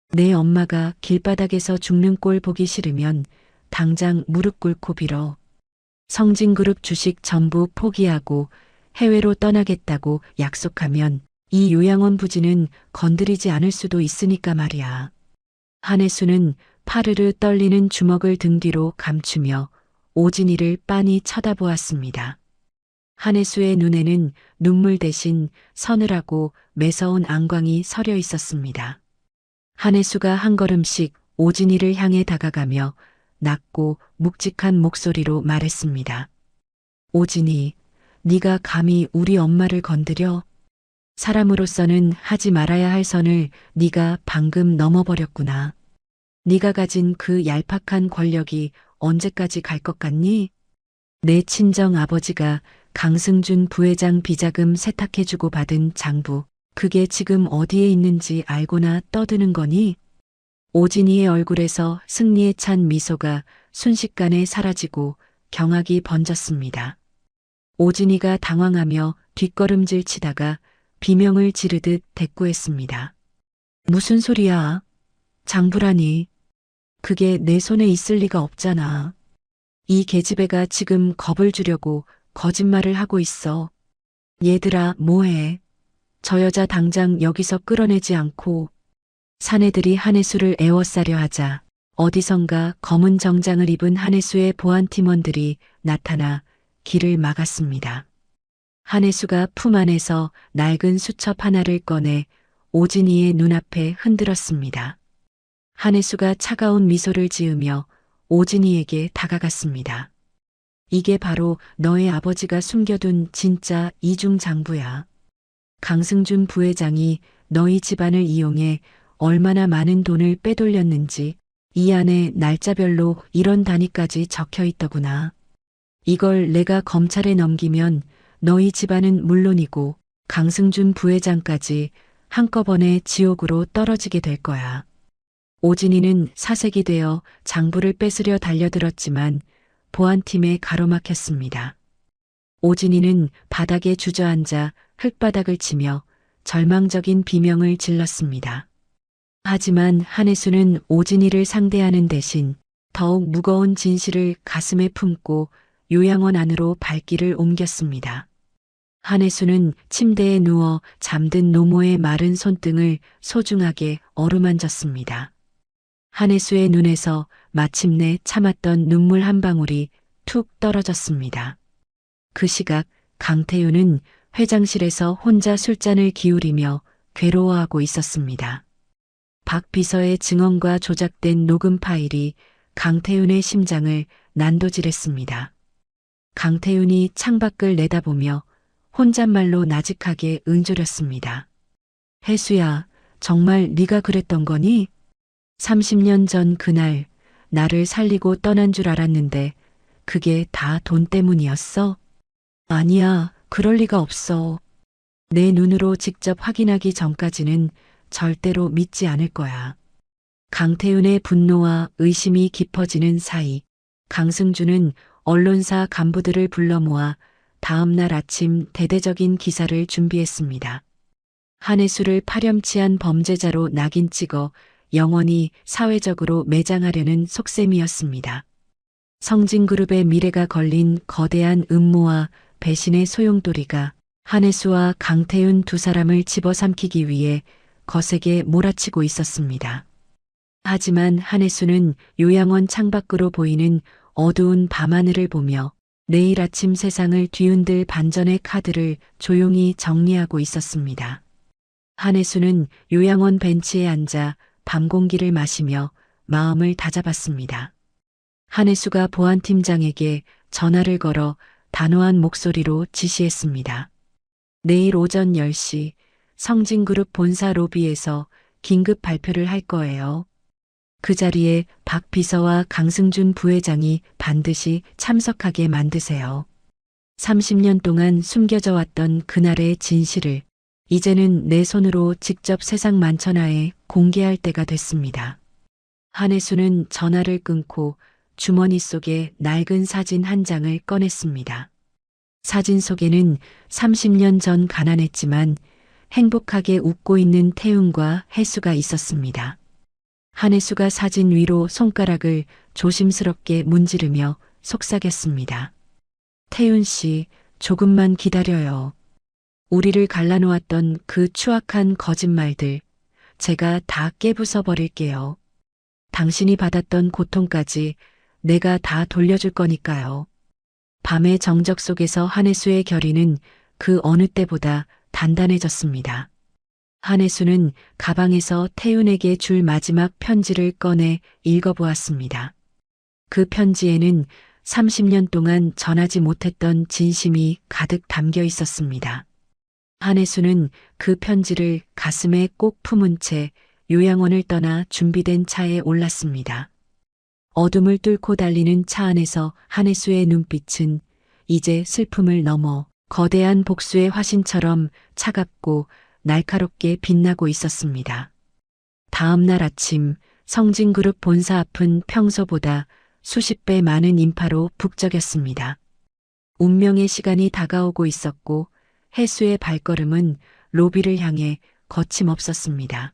내 엄마가 길바닥에서 죽는 꼴 보기 싫으면 당장 무릎 꿇고 빌어. 성진그룹 주식 전부 포기하고 해외로 떠나겠다고 약속하면 이 요양원 부지는 건드리지 않을 수도 있으니까 말이야. 한혜수는 파르르 떨리는 주먹을 등 뒤로 감추며 오진이를 빤히 쳐다보았습니다. 한혜수의 눈에는 눈물 대신 서늘하고 매서운 안광이 서려 있었습니다. 한혜수가 한 걸음씩 오진이를 향해 다가가며 낮고 묵직한 목소리로 말했습니다. 오진이, 네가 감히 우리 엄마를 건드려? 사람으로서는 하지 말아야 할 선을 네가 방금 넘어버렸구나. 네가 가진 그 얄팍한 권력이 언제까지 갈 것 같니? 내 친정 아버지가 강승준 부회장 비자금 세탁해주고 받은 장부, 그게 지금 어디에 있는지 알고나 떠드는 거니? 오진이의 얼굴에서 승리에 찬 미소가 순식간에 사라지고 경악이 번졌습니다. 오진이가 당황하며 뒷걸음질 치다가 비명을 지르듯 대꾸했습니다. 무슨 소리야? 장부라니. 그게 내 손에 있을 리가 없잖아. 이 계집애가 지금 겁을 주려고 거짓말을 하고 있어. 얘들아, 뭐해? 저 여자 당장 여기서 끌어내지 않고. 사내들이 한혜수를 애워싸려 하자 어디선가 검은 정장을 입은 한혜수의 보안팀원들이 나타나 길을 막았습니다. 한혜수가 품 안에서 낡은 수첩 하나를 꺼내 오진이의 눈앞에 흔들었습니다. 한혜수가 차가운 미소를 지으며 오진이에게 다가갔습니다. 이게 바로 너의 아버지가 숨겨둔 진짜 이중장부야. 강승준 부회장이 너희 집안을 이용해 얼마나 많은 돈을 빼돌렸는지 이 안에 날짜별로 이런 단위까지 적혀 있더구나. 이걸 내가 검찰에 넘기면 너희 집안은 물론이고 강승준 부회장까지 한꺼번에 지옥으로 떨어지게 될 거야. 오진이는 사색이 되어 장부를 뺏으려 달려들었지만 보안팀에 가로막혔습니다. 오진이는 바닥에 주저앉아 흙바닥을 치며 절망적인 비명을 질렀습니다. 하지만 한혜수는 오진이를 상대하는 대신 더욱 무거운 진실을 가슴에 품고 요양원 안으로 발길을 옮겼습니다. 한혜수는 침대에 누워 잠든 노모의 마른 손등을 소중하게 어루만졌습니다. 한혜수의 눈에서 마침내 참았던 눈물 한 방울이 툭 떨어졌습니다. 그 시각 강태윤은 회장실에서 혼자 술잔을 기울이며 괴로워하고 있었습니다. 박 비서의 증언과 조작된 녹음 파일이 강태윤의 심장을 난도질했습니다. 강태윤이 창밖을 내다보며 혼잣말로 나직하게 응조렸습니다. 혜수야, 정말 네가 그랬던 거니? 30년 전 그날 나를 살리고 떠난 줄 알았는데 그게 다 돈 때문이었어? 아니야, 그럴 리가 없어. 내 눈으로 직접 확인하기 전까지는 절대로 믿지 않을 거야. 강태윤의 분노와 의심이 깊어지는 사이 강승준은 언론사 간부들을 불러 모아 다음 날 아침 대대적인 기사를 준비했습니다. 한혜수를 파렴치한 범죄자로 낙인 찍어 영원히 사회적으로 매장하려는 속셈이었습니다. 성진그룹의 미래가 걸린 거대한 음모와 배신의 소용돌이가 한혜수와 강태윤 두 사람을 집어삼키기 위해 거세게 몰아치고 있었습니다. 하지만 한혜수는 요양원 창밖으로 보이는 어두운 밤하늘을 보며 내일 아침 세상을 뒤흔들 반전의 카드를 조용히 정리하고 있었습니다. 한혜수는 요양원 벤치에 앉아 밤공기를 마시며 마음을 다잡았습니다. 한혜수가 보안팀장에게 전화를 걸어 단호한 목소리로 지시했습니다. 내일 오전 10시 성진그룹 본사 로비에서 긴급 발표를 할 거예요. 그 자리에 박 비서와 강승준 부회장이 반드시 참석하게 만드세요. 30년 동안 숨겨져 왔던 그날의 진실을 이제는 내 손으로 직접 세상 만천하에 공개할 때가 됐습니다. 한혜수는 전화를 끊고 주머니 속에 낡은 사진 한 장을 꺼냈습니다. 사진 속에는 30년 전 가난했지만 행복하게 웃고 있는 태윤과 혜수가 있었습니다. 한혜수가 사진 위로 손가락을 조심스럽게 문지르며 속삭였습니다. 태윤 씨, 조금만 기다려요. 우리를 갈라놓았던 그 추악한 거짓말들, 제가 다 깨부숴 버릴게요. 당신이 받았던 고통까지 내가 다 돌려줄 거니까요. 밤의 정적 속에서 한혜수의 결의는 그 어느 때보다 단단해졌습니다. 한혜수는 가방에서 태윤에게 줄 마지막 편지를 꺼내 읽어보았습니다. 그 편지에는 30년 동안 전하지 못했던 진심이 가득 담겨 있었습니다. 한혜수는 그 편지를 가슴에 꼭 품은 채 요양원을 떠나 준비된 차에 올랐습니다. 어둠을 뚫고 달리는 차 안에서 한혜수의 눈빛은 이제 슬픔을 넘어 거대한 복수의 화신처럼 차갑고 날카롭게 빛나고 있었습니다. 다음 날 아침 성진그룹 본사 앞은 평소보다 수십 배 많은 인파로 북적였습니다. 운명의 시간이 다가오고 있었고 혜수의 발걸음은 로비를 향해 거침없었습니다.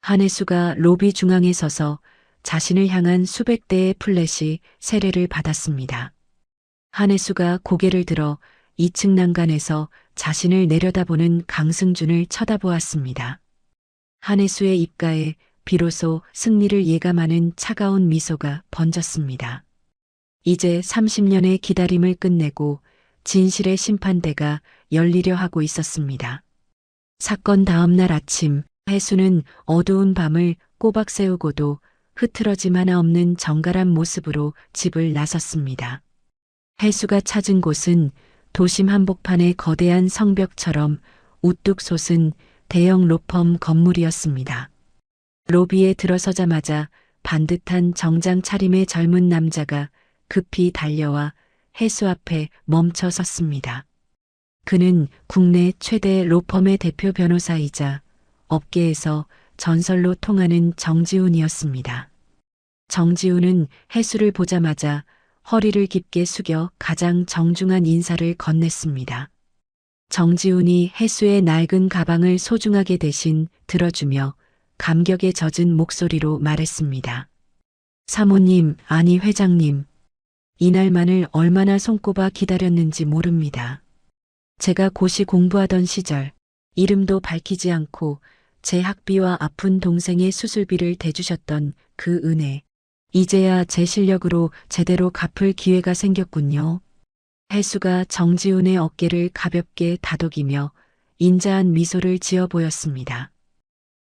한혜수가 로비 중앙에 서서 자신을 향한 수백 대의 플랫이 세례를 받았습니다. 한혜수가 고개를 들어 2층 난간에서 자신을 내려다보는 강승준을 쳐다보았습니다. 한혜수의 입가에 비로소 승리를 예감하는 차가운 미소가 번졌습니다. 이제 30년의 기다림을 끝내고 진실의 심판대가 열리려 하고 있었습니다. 사건 다음 날 아침, 혜수는 어두운 밤을 꼬박 세우고도 흐트러짐 하나 없는 정갈한 모습으로 집을 나섰습니다. 혜수가 찾은 곳은 도심 한복판의 거대한 성벽처럼 우뚝 솟은 대형 로펌 건물이었습니다. 로비에 들어서자마자 반듯한 정장 차림의 젊은 남자가 급히 달려와 혜수 앞에 멈춰 섰습니다. 그는 국내 최대 로펌의 대표 변호사이자 업계에서 전설로 통하는 정지훈이었습니다. 정지훈은 혜수를 보자마자 허리를 깊게 숙여 가장 정중한 인사를 건넸습니다. 정지훈이 혜수의 낡은 가방을 소중하게 대신 들어주며 감격에 젖은 목소리로 말했습니다. 사모님, 아니 회장님. 이날만을 얼마나 손꼽아 기다렸는지 모릅니다. 제가 고시 공부하던 시절 이름도 밝히지 않고 제 학비와 아픈 동생의 수술비를 대주셨던 그 은혜. 이제야 제 실력으로 제대로 갚을 기회가 생겼군요. 혜수가 정지훈의 어깨를 가볍게 다독이며 인자한 미소를 지어 보였습니다.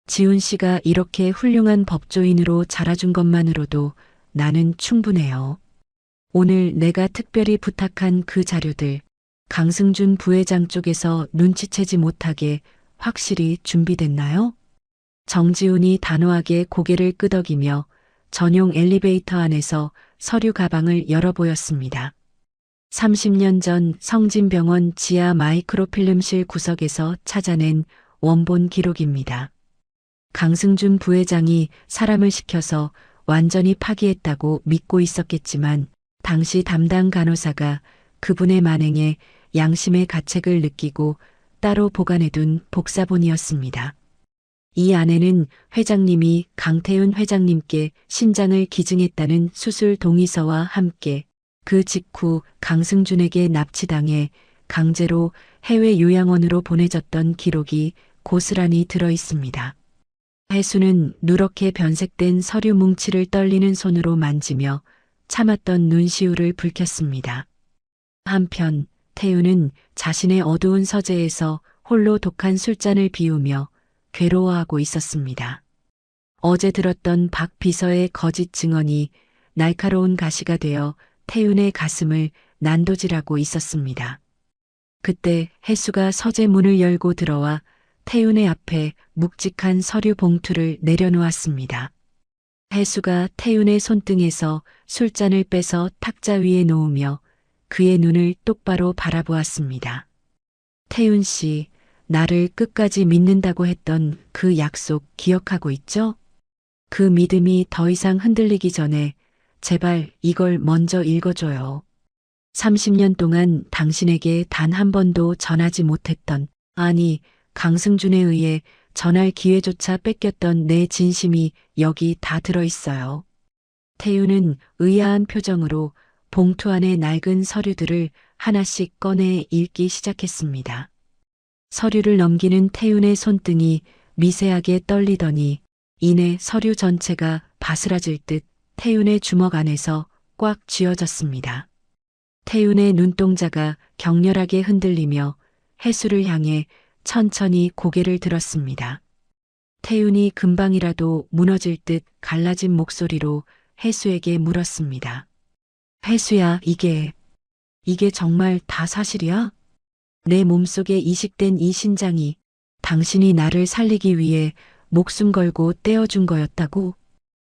지훈 씨가 이렇게 훌륭한 법조인으로 자라준 것만으로도 나는 충분해요. 오늘 내가 특별히 부탁한 그 자료들, 강승준 부회장 쪽에서 눈치채지 못하게 확실히 준비됐나요? 정지훈이 단호하게 고개를 끄덕이며 전용 엘리베이터 안에서 서류 가방을 열어 보였습니다. 30년 전 성진병원 지하 마이크로필름실 구석에서 찾아낸 원본 기록입니다. 강승준 부회장이 사람을 시켜서 완전히 파기했다고 믿고 있었겠지만 당시 담당 간호사가 그분의 만행에 양심의 가책을 느끼고 따로 보관해둔 복사본이었습니다. 이 안에는 회장님이 강태훈 회장님께 신장을 기증했다는 수술 동의서와 함께 그 직후 강승준에게 납치당해 강제로 해외 요양원으로 보내졌던 기록이 고스란히 들어 있습니다. 혜수는 누렇게 변색된 서류 뭉치를 떨리는 손으로 만지며 참았던 눈시울을 붉혔습니다. 한편 태훈은 자신의 어두운 서재에서 홀로 독한 술잔을 비우며 괴로워하고 있었습니다. 어제 들었던 박 비서의 거짓 증언이 날카로운 가시가 되어 태훈의 가슴을 난도질하고 있었습니다. 그때 혜수가 서재 문을 열고 들어와 태훈의 앞에 묵직한 서류 봉투를 내려놓았습니다. 혜수가 태훈의 손등에서 술잔을 빼서 탁자 위에 놓으며 그의 눈을 똑바로 바라보았습니다. 태훈 씨, 나를 끝까지 믿는다고 했던 그 약속 기억하고 있죠? 그 믿음이 더 이상 흔들리기 전에 제발 이걸 먼저 읽어줘요. 30년 동안 당신에게 단 한 번도 전하지 못했던, 아니, 강승준에 의해 전할 기회조차 뺏겼던 내 진심이 여기 다 들어있어요. 태윤은 의아한 표정으로 봉투 안의 낡은 서류들을 하나씩 꺼내 읽기 시작했습니다. 서류를 넘기는 태윤의 손등이 미세하게 떨리더니 이내 서류 전체가 바스라질 듯 태윤의 주먹 안에서 꽉 쥐어졌습니다. 태윤의 눈동자가 격렬하게 흔들리며 혜수를 향해 천천히 고개를 들었습니다. 태윤이 금방이라도 무너질 듯 갈라진 목소리로 혜수에게 물었습니다. 혜수야, 이게 정말 다 사실이야? 내 몸속에 이식된 이 신장이 당신이 나를 살리기 위해 목숨 걸고 떼어준 거였다고?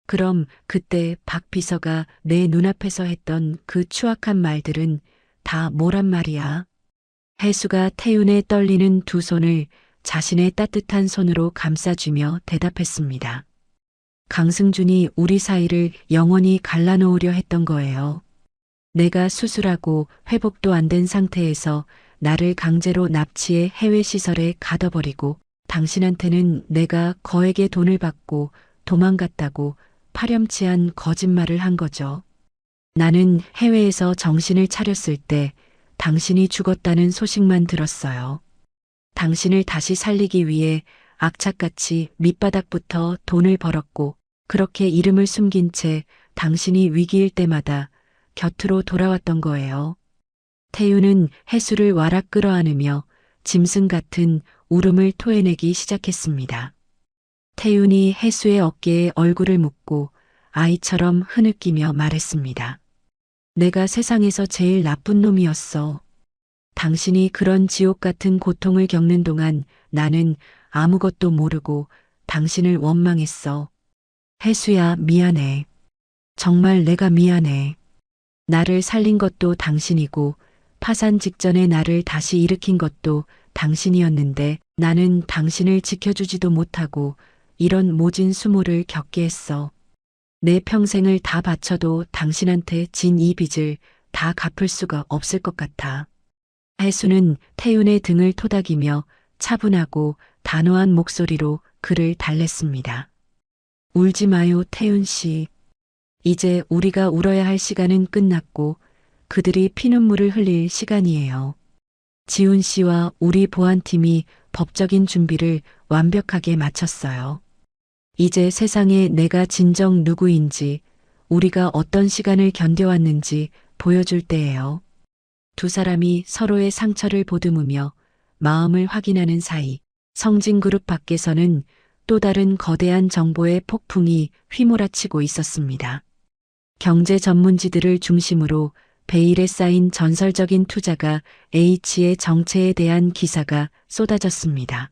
그럼 그때 박 비서가 내 눈앞에서 했던 그 추악한 말들은 다 뭐란 말이야? 혜수가 태윤의 떨리는 두 손을 자신의 따뜻한 손으로 감싸주며 대답했습니다. 강승준이 우리 사이를 영원히 갈라놓으려 했던 거예요. 내가 수술하고 회복도 안 된 상태에서 나를 강제로 납치해 해외 시설에 가둬버리고 당신한테는 내가 거액의 돈을 받고 도망갔다고 파렴치한 거짓말을 한 거죠. 나는 해외에서 정신을 차렸을 때 당신이 죽었다는 소식만 들었어요. 당신을 다시 살리기 위해 악착같이 밑바닥부터 돈을 벌었고 그렇게 이름을 숨긴 채 당신이 위기일 때마다 곁으로 돌아왔던 거예요. 태유는 해수를 와락 끌어안으며 짐승 같은 울음을 토해내기 시작했습니다. 태윤이 해수의 어깨에 얼굴을 묻고 아이처럼 흐느끼며 말했습니다. 내가 세상에서 제일 나쁜 놈이었어. 당신이 그런 지옥 같은 고통을 겪는 동안 나는 아무것도 모르고 당신을 원망했어. 해수야, 미안해. 정말 내가 미안해. 나를 살린 것도 당신이고 파산 직전에 나를 다시 일으킨 것도 당신이었는데 나는 당신을 지켜주지도 못하고 이런 모진 수모를 겪게 했어. 내 평생을 다 바쳐도 당신한테 진 이 빚을 다 갚을 수가 없을 것 같아. 해수는 태윤의 등을 토닥이며 차분하고 단호한 목소리로 그를 달랬습니다. 울지 마요, 태윤 씨. 이제 우리가 울어야 할 시간은 끝났고 그들이 피눈물을 흘릴 시간이에요. 지훈 씨와 우리 보안팀이 법적인 준비를 완벽하게 마쳤어요. 이제 세상에 내가 진정 누구인지, 우리가 어떤 시간을 견뎌왔는지 보여줄 때예요. 두 사람이 서로의 상처를 보듬으며 마음을 확인하는 사이 성진그룹 밖에서는 또 다른 거대한 정보의 폭풍이 휘몰아치고 있었습니다. 경제 전문지들을 중심으로 베일에 쌓인 전설적인 투자가 H의 정체에 대한 기사가 쏟아졌습니다.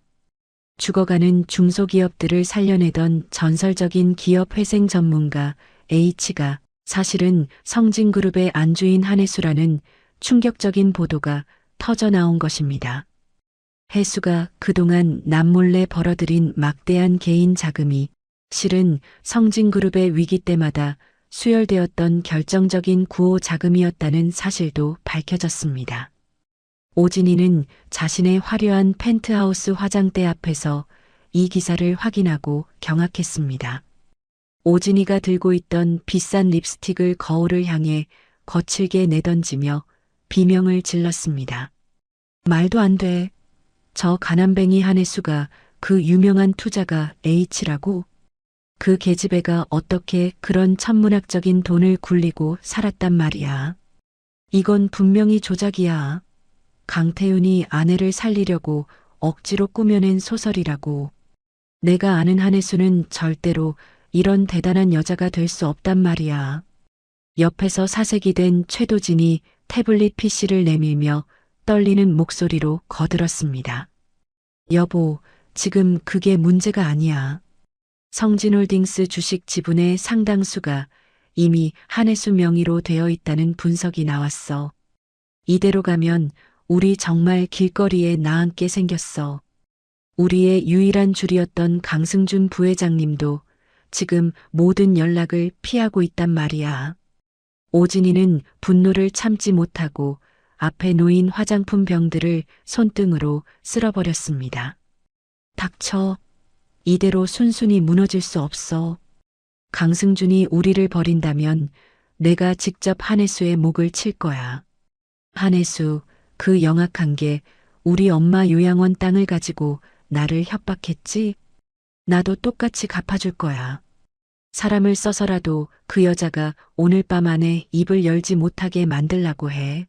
죽어가는 중소기업들을 살려내던 전설적인 기업 회생 전문가 H가 사실은 성진그룹의 안주인 한혜수라는 충격적인 보도가 터져나온 것입니다. 해수가 그동안 남몰래 벌어들인 막대한 개인 자금이 실은 성진그룹의 위기 때마다 수혈되었던 결정적인 구호 자금이었다는 사실도 밝혀졌습니다. 오진이는 자신의 화려한 펜트하우스 화장대 앞에서 이 기사를 확인하고 경악했습니다. 오진이가 들고 있던 비싼 립스틱을 거울을 향해 거칠게 내던지며 비명을 질렀습니다. 말도 안 돼. 저 가난뱅이 한혜수가 그 유명한 투자가 H라고? 그 계집애가 어떻게 그런 천문학적인 돈을 굴리고 살았단 말이야. 이건 분명히 조작이야. 강태윤이 아내를 살리려고 억지로 꾸며낸 소설이라고. 내가 아는 한혜수는 절대로 이런 대단한 여자가 될 수 없단 말이야. 옆에서 사색이 된 최도진이 태블릿 PC를 내밀며 떨리는 목소리로 거들었습니다. 여보, 지금 그게 문제가 아니야. 성진홀딩스 주식 지분의 상당수가 이미 한혜수 명의로 되어 있다는 분석이 나왔어. 이대로 가면 우리 정말 길거리에 나앉게 생겼어. 우리의 유일한 줄이었던 강승준 부회장님도 지금 모든 연락을 피하고 있단 말이야. 오진이는 분노를 참지 못하고 앞에 놓인 화장품 병들을 손등으로 쓸어버렸습니다. 닥쳐. 이대로 순순히 무너질 수 없어. 강승준이 우리를 버린다면 내가 직접 한혜수의 목을 칠 거야. 한혜수, 그 영악한 게 우리 엄마 요양원 땅을 가지고 나를 협박했지? 나도 똑같이 갚아줄 거야. 사람을 써서라도 그 여자가 오늘 밤 안에 입을 열지 못하게 만들라고 해.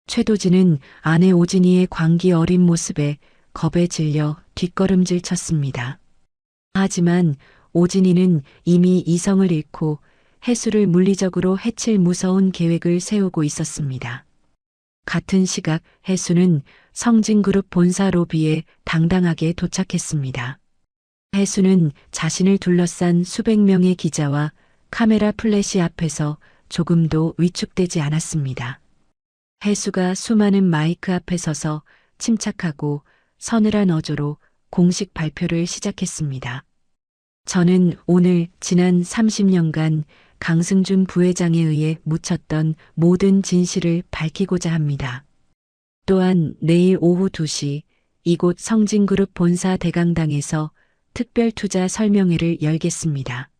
최도진은 아내 오진이의 광기 어린 모습에 겁에 질려 뒷걸음질 쳤습니다. 하지만 오진이는 이미 이성을 잃고 해수를 물리적으로 해칠 무서운 계획을 세우고 있었습니다. 같은 시각 해수는 성진그룹 본사 로비에 당당하게 도착했습니다. 해수는 자신을 둘러싼 수백 명의 기자와 카메라 플래시 앞에서 조금도 위축되지 않았습니다. 해수가 수많은 마이크 앞에 서서 침착하고 서늘한 어조로 공식 발표를 시작했습니다. 저는 오늘 지난 30년간 강승준 부회장에 의해 묻혔던 모든 진실을 밝히고자 합니다. 또한 내일 오후 2시 이곳 성진그룹 본사 대강당에서 특별 투자 설명회를 열겠습니다.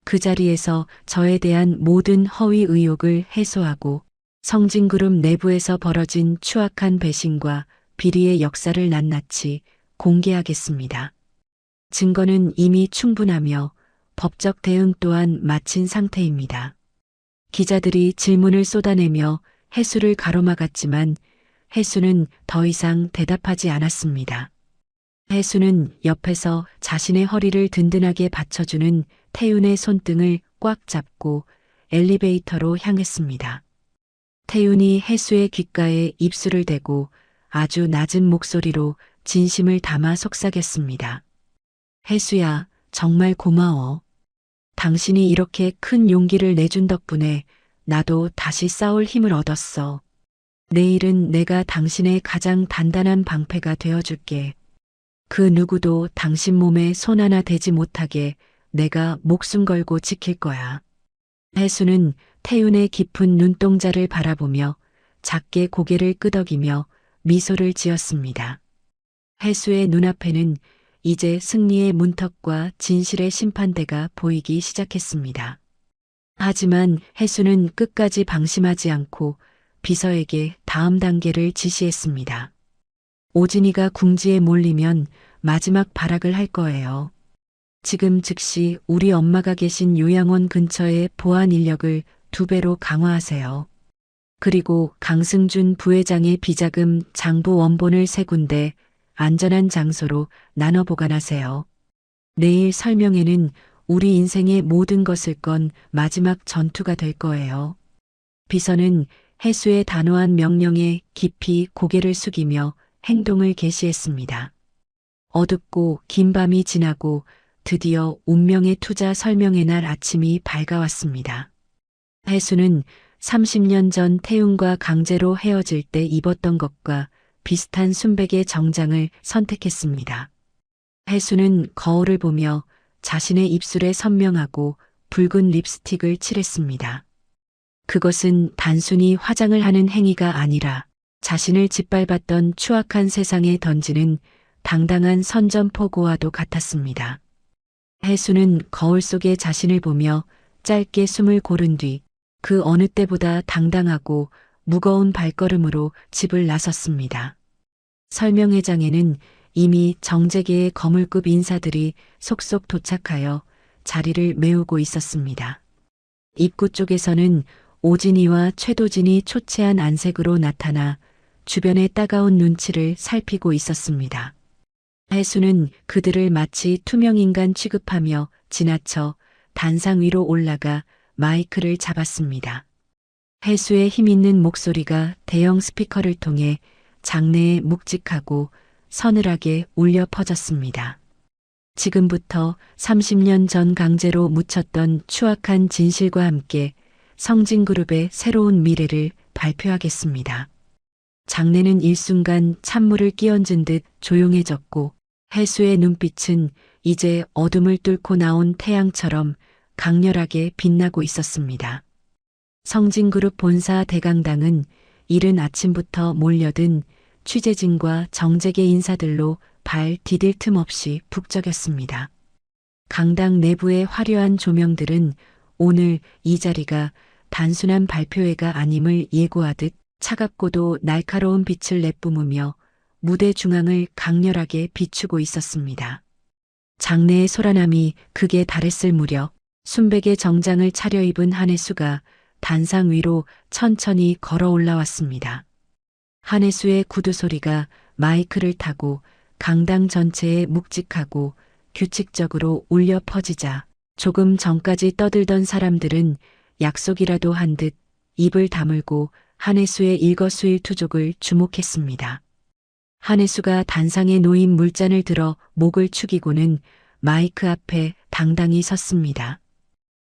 그 자리에서 저에 대한 모든 허위 의혹을 해소하고 성진그룹 내부에서 벌어진 추악한 배신과 비리의 역사를 낱낱이 공개하겠습니다. 증거는 이미 충분하며 법적 대응 또한 마친 상태입니다. 기자들이 질문을 쏟아내며 해수를 가로막았지만 해수는 더 이상 대답하지 않았습니다. 해수는 옆에서 자신의 허리를 든든하게 받쳐주는 태윤의 손등을 꽉 잡고 엘리베이터로 향했습니다. 태윤이 해수의 귓가에 입술을 대고 아주 낮은 목소리로 진심을 담아 속삭였습니다. 해수야, 정말 고마워. 당신이 이렇게 큰 용기를 내준 덕분에 나도 다시 싸울 힘을 얻었어. 내일은 내가 당신의 가장 단단한 방패가 되어줄게. 그 누구도 당신 몸에 손 하나 대지 못하게 내가 목숨 걸고 지킬 거야. 해수는 태윤의 깊은 눈동자를 바라보며 작게 고개를 끄덕이며 미소를 지었습니다. 해수의 눈앞에는 이제 승리의 문턱과 진실의 심판대가 보이기 시작했습니다. 하지만 해수는 끝까지 방심하지 않고 비서에게 다음 단계를 지시했습니다. 오진이가 궁지에 몰리면 마지막 발악을 할 거예요. 지금 즉시 우리 엄마가 계신 요양원 근처의 보안 인력을 2배로 강화하세요. 그리고 강승준 부회장의 비자금 장부 원본을 3군데 안전한 장소로 나눠 보관하세요. 내일 설명회는 우리 인생의 모든 것을 건 마지막 전투가 될 거예요. 비서는 해수의 단호한 명령에 깊이 고개를 숙이며 행동을 개시했습니다. 어둡고 긴 밤이 지나고 드디어 운명의 투자 설명회 날 아침이 밝아왔습니다. 해수는 30년 전 태윤과 강제로 헤어질 때 입었던 것과 비슷한 순백의 정장을 선택했습니다. 해수는 거울을 보며 자신의 입술에 선명하고 붉은 립스틱을 칠했습니다. 그것은 단순히 화장을 하는 행위가 아니라 자신을 짓밟았던 추악한 세상에 던지는 당당한 선전포고와도 같았습니다. 해수는 거울 속에 자신을 보며 짧게 숨을 고른 뒤 그 어느 때보다 당당하고 무거운 발걸음으로 집을 나섰습니다. 설명회장에는 이미 정재계의 거물급 인사들이 속속 도착하여 자리를 메우고 있었습니다. 입구 쪽에서는 오진이와 최도진이 초췌한 안색으로 나타나 주변의 따가운 눈치를 살피고 있었습니다. 해수는 그들을 마치 투명인간 취급하며 지나쳐 단상 위로 올라가 마이크를 잡았습니다. 해수의 힘있는 목소리가 대형 스피커를 통해 장내에 묵직하고 서늘하게 울려 퍼졌습니다. 지금부터 30년 전 강제로 묻혔던 추악한 진실과 함께 성진그룹의 새로운 미래를 발표하겠습니다. 장내는 일순간 찬물을 끼얹은 듯 조용해졌고 해수의 눈빛은 이제 어둠을 뚫고 나온 태양처럼 강렬하게 빛나고 있었습니다. 성진그룹 본사 대강당은 이른 아침부터 몰려든 취재진과 정재계 인사들로 발 디딜 틈 없이 북적였습니다. 강당 내부의 화려한 조명들은 오늘 이 자리가 단순한 발표회가 아님을 예고하듯 차갑고도 날카로운 빛을 내뿜으며 무대 중앙을 강렬하게 비추고 있었습니다. 장내의 소란함이 극에 달했을 무렵 순백의 정장을 차려입은 한혜수가 단상 위로 천천히 걸어 올라왔습니다. 한혜수의 구두 소리가 마이크를 타고 강당 전체에 묵직하고 규칙적으로 울려 퍼지자 조금 전까지 떠들던 사람들은 약속이라도 한 듯 입을 다물고 한혜수의 일거수일투족을 주목했습니다. 한혜수가 단상에 놓인 물잔을 들어 목을 축이고는 마이크 앞에 당당히 섰습니다.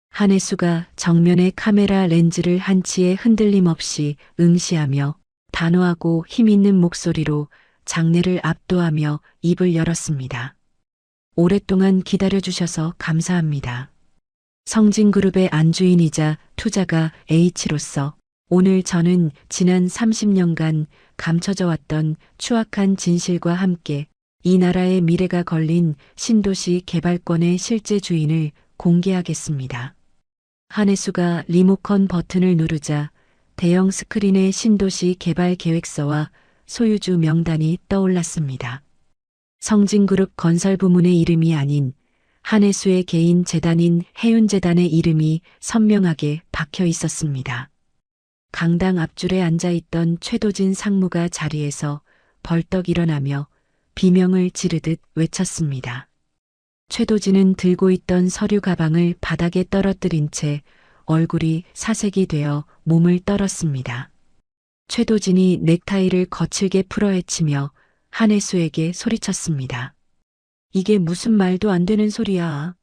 한혜수가 정면의 카메라 렌즈를 한치의 흔들림 없이 응시하며 단호하고 힘있는 목소리로 장내를 압도하며 입을 열었습니다. 오랫동안 기다려주셔서 감사합니다. 성진그룹의 안주인이자 투자가 H로서 오늘 저는 지난 30년간 감춰져 왔던 추악한 진실과 함께 이 나라의 미래가 걸린 신도시 개발권의 실제 주인을 공개하겠습니다. 한혜수가 리모컨 버튼을 누르자 대형 스크린의 신도시 개발 계획서와 소유주 명단이 떠올랐습니다. 성진그룹 건설 부문의 이름이 아닌 한혜수의 개인 재단인 해운재단의 이름이 선명하게 박혀 있었습니다. 강당 앞줄에 앉아있던 최도진 상무가 자리에서 벌떡 일어나며 비명을 지르듯 외쳤습니다. 최도진은 들고 있던 서류 가방을 바닥에 떨어뜨린 채 얼굴이 사색이 되어 몸을 떨었습니다. 최도진이 넥타이를 거칠게 풀어헤치며 한혜수에게 소리쳤습니다. 이게 무슨 말도 안 되는 소리야.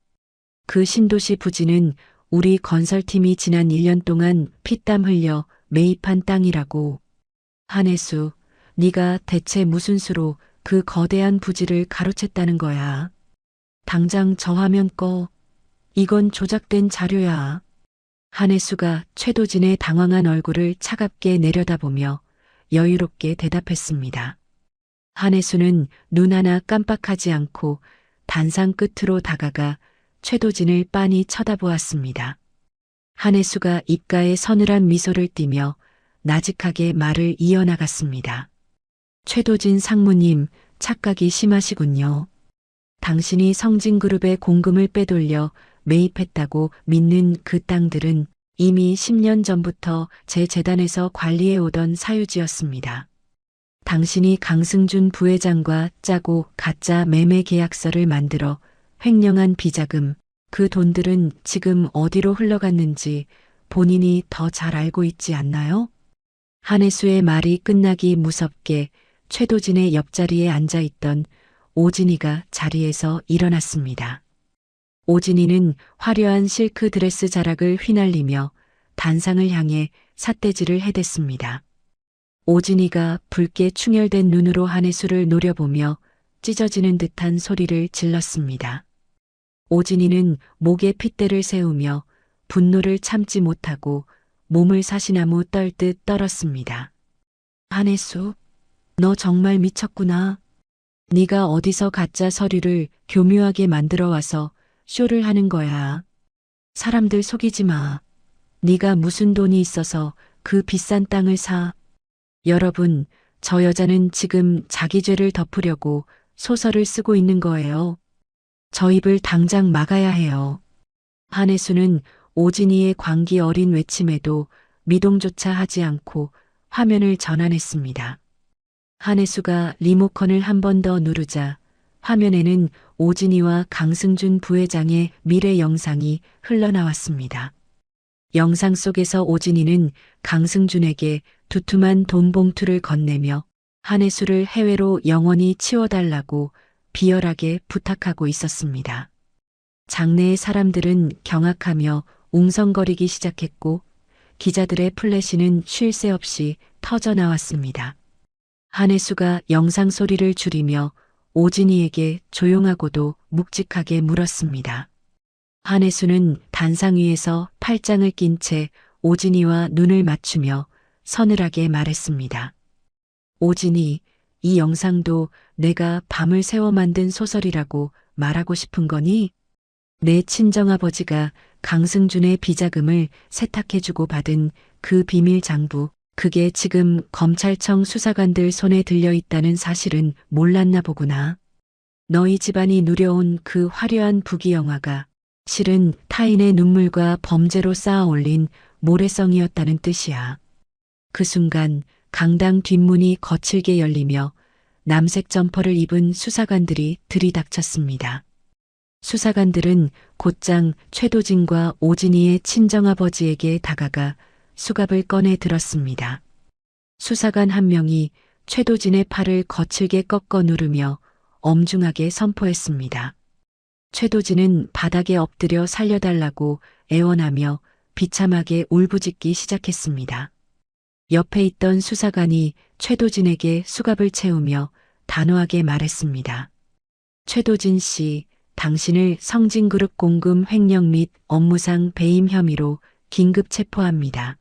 그 신도시 부지는 우리 건설팀이 지난 1년 동안 피땀 흘려 매입한 땅이라고. 한혜수, 네가 대체 무슨 수로 그 거대한 부지를 가로챘다는 거야. 당장 저 화면 꺼. 이건 조작된 자료야. 한혜수가 최도진의 당황한 얼굴을 차갑게 내려다보며 여유롭게 대답했습니다. 한혜수는 눈 하나 깜빡하지 않고 단상 끝으로 다가가 최도진을 빤히 쳐다보았습니다. 한혜수가 입가에 서늘한 미소를 띠며 나직하게 말을 이어나갔습니다. 최도진 상무님, 착각이 심하시군요. 당신이 성진그룹의 공금을 빼돌려 매입했다고 믿는 그 땅들은 이미 10년 전부터 제 재단에서 관리해오던 사유지였습니다. 당신이 강승준 부회장과 짜고 가짜 매매 계약서를 만들어 횡령한 비자금, 그 돈들은 지금 어디로 흘러갔는지 본인이 더 잘 알고 있지 않나요? 한혜수의 말이 끝나기 무섭게 최도진의 옆자리에 앉아있던 오진이가 자리에서 일어났습니다. 오진이는 화려한 실크 드레스 자락을 휘날리며 단상을 향해 삿대질을 해댔습니다. 오진이가 붉게 충혈된 눈으로 한혜수를 노려보며 찢어지는 듯한 소리를 질렀습니다. 오진이는 목에 핏대를 세우며 분노를 참지 못하고 몸을 사시나무 떨듯 떨었습니다. 한혜수, 너 정말 미쳤구나. 네가 어디서 가짜 서류를 교묘하게 만들어 와서 쇼를 하는 거야. 사람들 속이지 마. 네가 무슨 돈이 있어서 그 비싼 땅을 사. 여러분, 저 여자는 지금 자기 죄를 덮으려고 소설을 쓰고 있는 거예요. 저 입을 당장 막아야 해요. 한혜수는 오진이의 광기 어린 외침에도 미동조차 하지 않고 화면을 전환했습니다. 한혜수가 리모컨을 한 번 더 누르자 화면에는 오진이와 강승준 부회장의 미래 영상이 흘러나왔습니다. 영상 속에서 오진이는 강승준에게 두툼한 돈 봉투를 건네며 한혜수를 해외로 영원히 치워달라고 비열하게 부탁하고 있었습니다. 장내의 사람들은 경악하며 웅성거리기 시작했고 기자들의 플래시는 쉴 새 없이 터져나왔습니다. 한혜수가 영상 소리를 줄이며 오진이에게 조용하고도 묵직하게 물었습니다. 한혜수는 단상 위에서 팔짱을 낀 채 오진이와 눈을 맞추며 서늘하게 말했습니다. 오진이, 이 영상도 내가 밤을 새워 만든 소설이라고 말하고 싶은 거니? 내 친정아버지가 강승준의 비자금을 세탁해주고 받은 그 비밀 장부, 그게 지금 검찰청 수사관들 손에 들려있다는 사실은 몰랐나 보구나. 너희 집안이 누려온 그 화려한 부귀영화가 실은 타인의 눈물과 범죄로 쌓아 올린 모래성이었다는 뜻이야. 그 순간 강당 뒷문이 거칠게 열리며 남색 점퍼를 입은 수사관들이 들이닥쳤습니다. 수사관들은 곧장 최도진과 오진이의 친정아버지에게 다가가 수갑을 꺼내 들었습니다. 수사관 한 명이 최도진의 팔을 거칠게 꺾어 누르며 엄중하게 선포했습니다. 최도진은 바닥에 엎드려 살려달라고 애원하며 비참하게 울부짖기 시작했습니다. 옆에 있던 수사관이 최도진에게 수갑을 채우며 단호하게 말했습니다. 최도진 씨, 당신을 성진그룹 공금 횡령 및 업무상 배임 혐의로 긴급 체포합니다.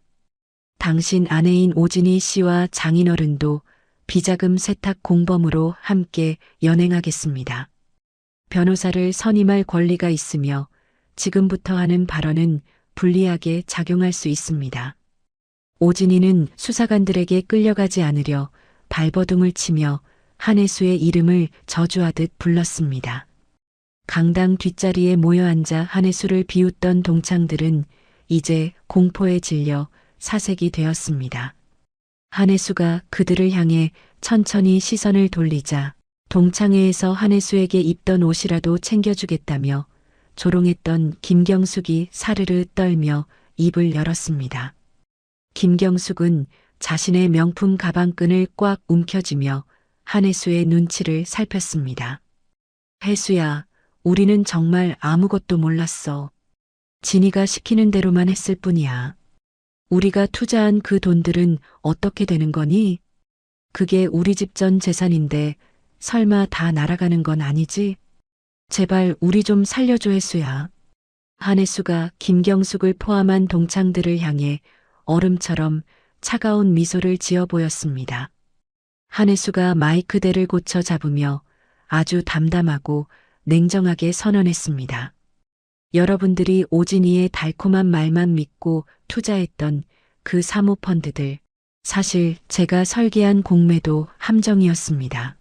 당신 아내인 오진희 씨와 장인어른도 비자금 세탁 공범으로 함께 연행하겠습니다. 변호사를 선임할 권리가 있으며 지금부터 하는 발언은 불리하게 작용할 수 있습니다. 오진희는 수사관들에게 끌려가지 않으려 발버둥을 치며 한혜수의 이름을 저주하듯 불렀습니다. 강당 뒷자리에 모여 앉아 한혜수를 비웃던 동창들은 이제 공포에 질려 사색이 되었습니다. 한혜수가 그들을 향해 천천히 시선을 돌리자 동창회에서 한혜수에게 입던 옷이라도 챙겨주겠다며 조롱했던 김경숙이 사르르 떨며 입을 열었습니다. 김경숙은 자신의 명품 가방끈을 꽉 움켜쥐며 한혜수의 눈치를 살폈습니다. 혜수야, 우리는 정말 아무것도 몰랐어. 진이가 시키는 대로만 했을 뿐이야. 우리가 투자한 그 돈들은 어떻게 되는 거니? 그게 우리 집 전 재산인데 설마 다 날아가는 건 아니지? 제발 우리 좀 살려줘 혜수야. 한혜수가 김경숙을 포함한 동창들을 향해 얼음처럼 차가운 미소를 지어 보였습니다. 한혜수가 마이크대를 고쳐 잡으며 아주 담담하고 냉정하게 선언했습니다. 여러분들이 오진이의 달콤한 말만 믿고 투자했던 그 사모펀드들, 사실 제가 설계한 공매도 함정이었습니다.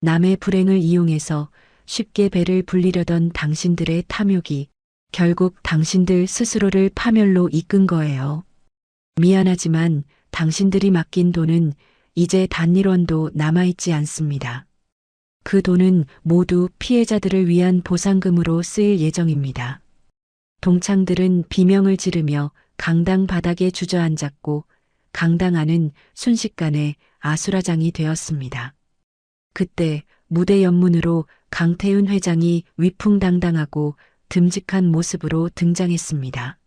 남의 불행을 이용해서 쉽게 배를 불리려던 당신들의 탐욕이 결국 당신들 스스로를 파멸로 이끈 거예요. 미안하지만 당신들이 맡긴 돈은 이제 단일원도 남아있지 않습니다. 그 돈은 모두 피해자들을 위한 보상금으로 쓰일 예정입니다. 동창들은 비명을 지르며 강당 바닥에 주저앉았고 강당 안은 순식간에 아수라장이 되었습니다. 그때 무대 옆문으로 강태윤 회장이 위풍당당하고 듬직한 모습으로 등장했습니다.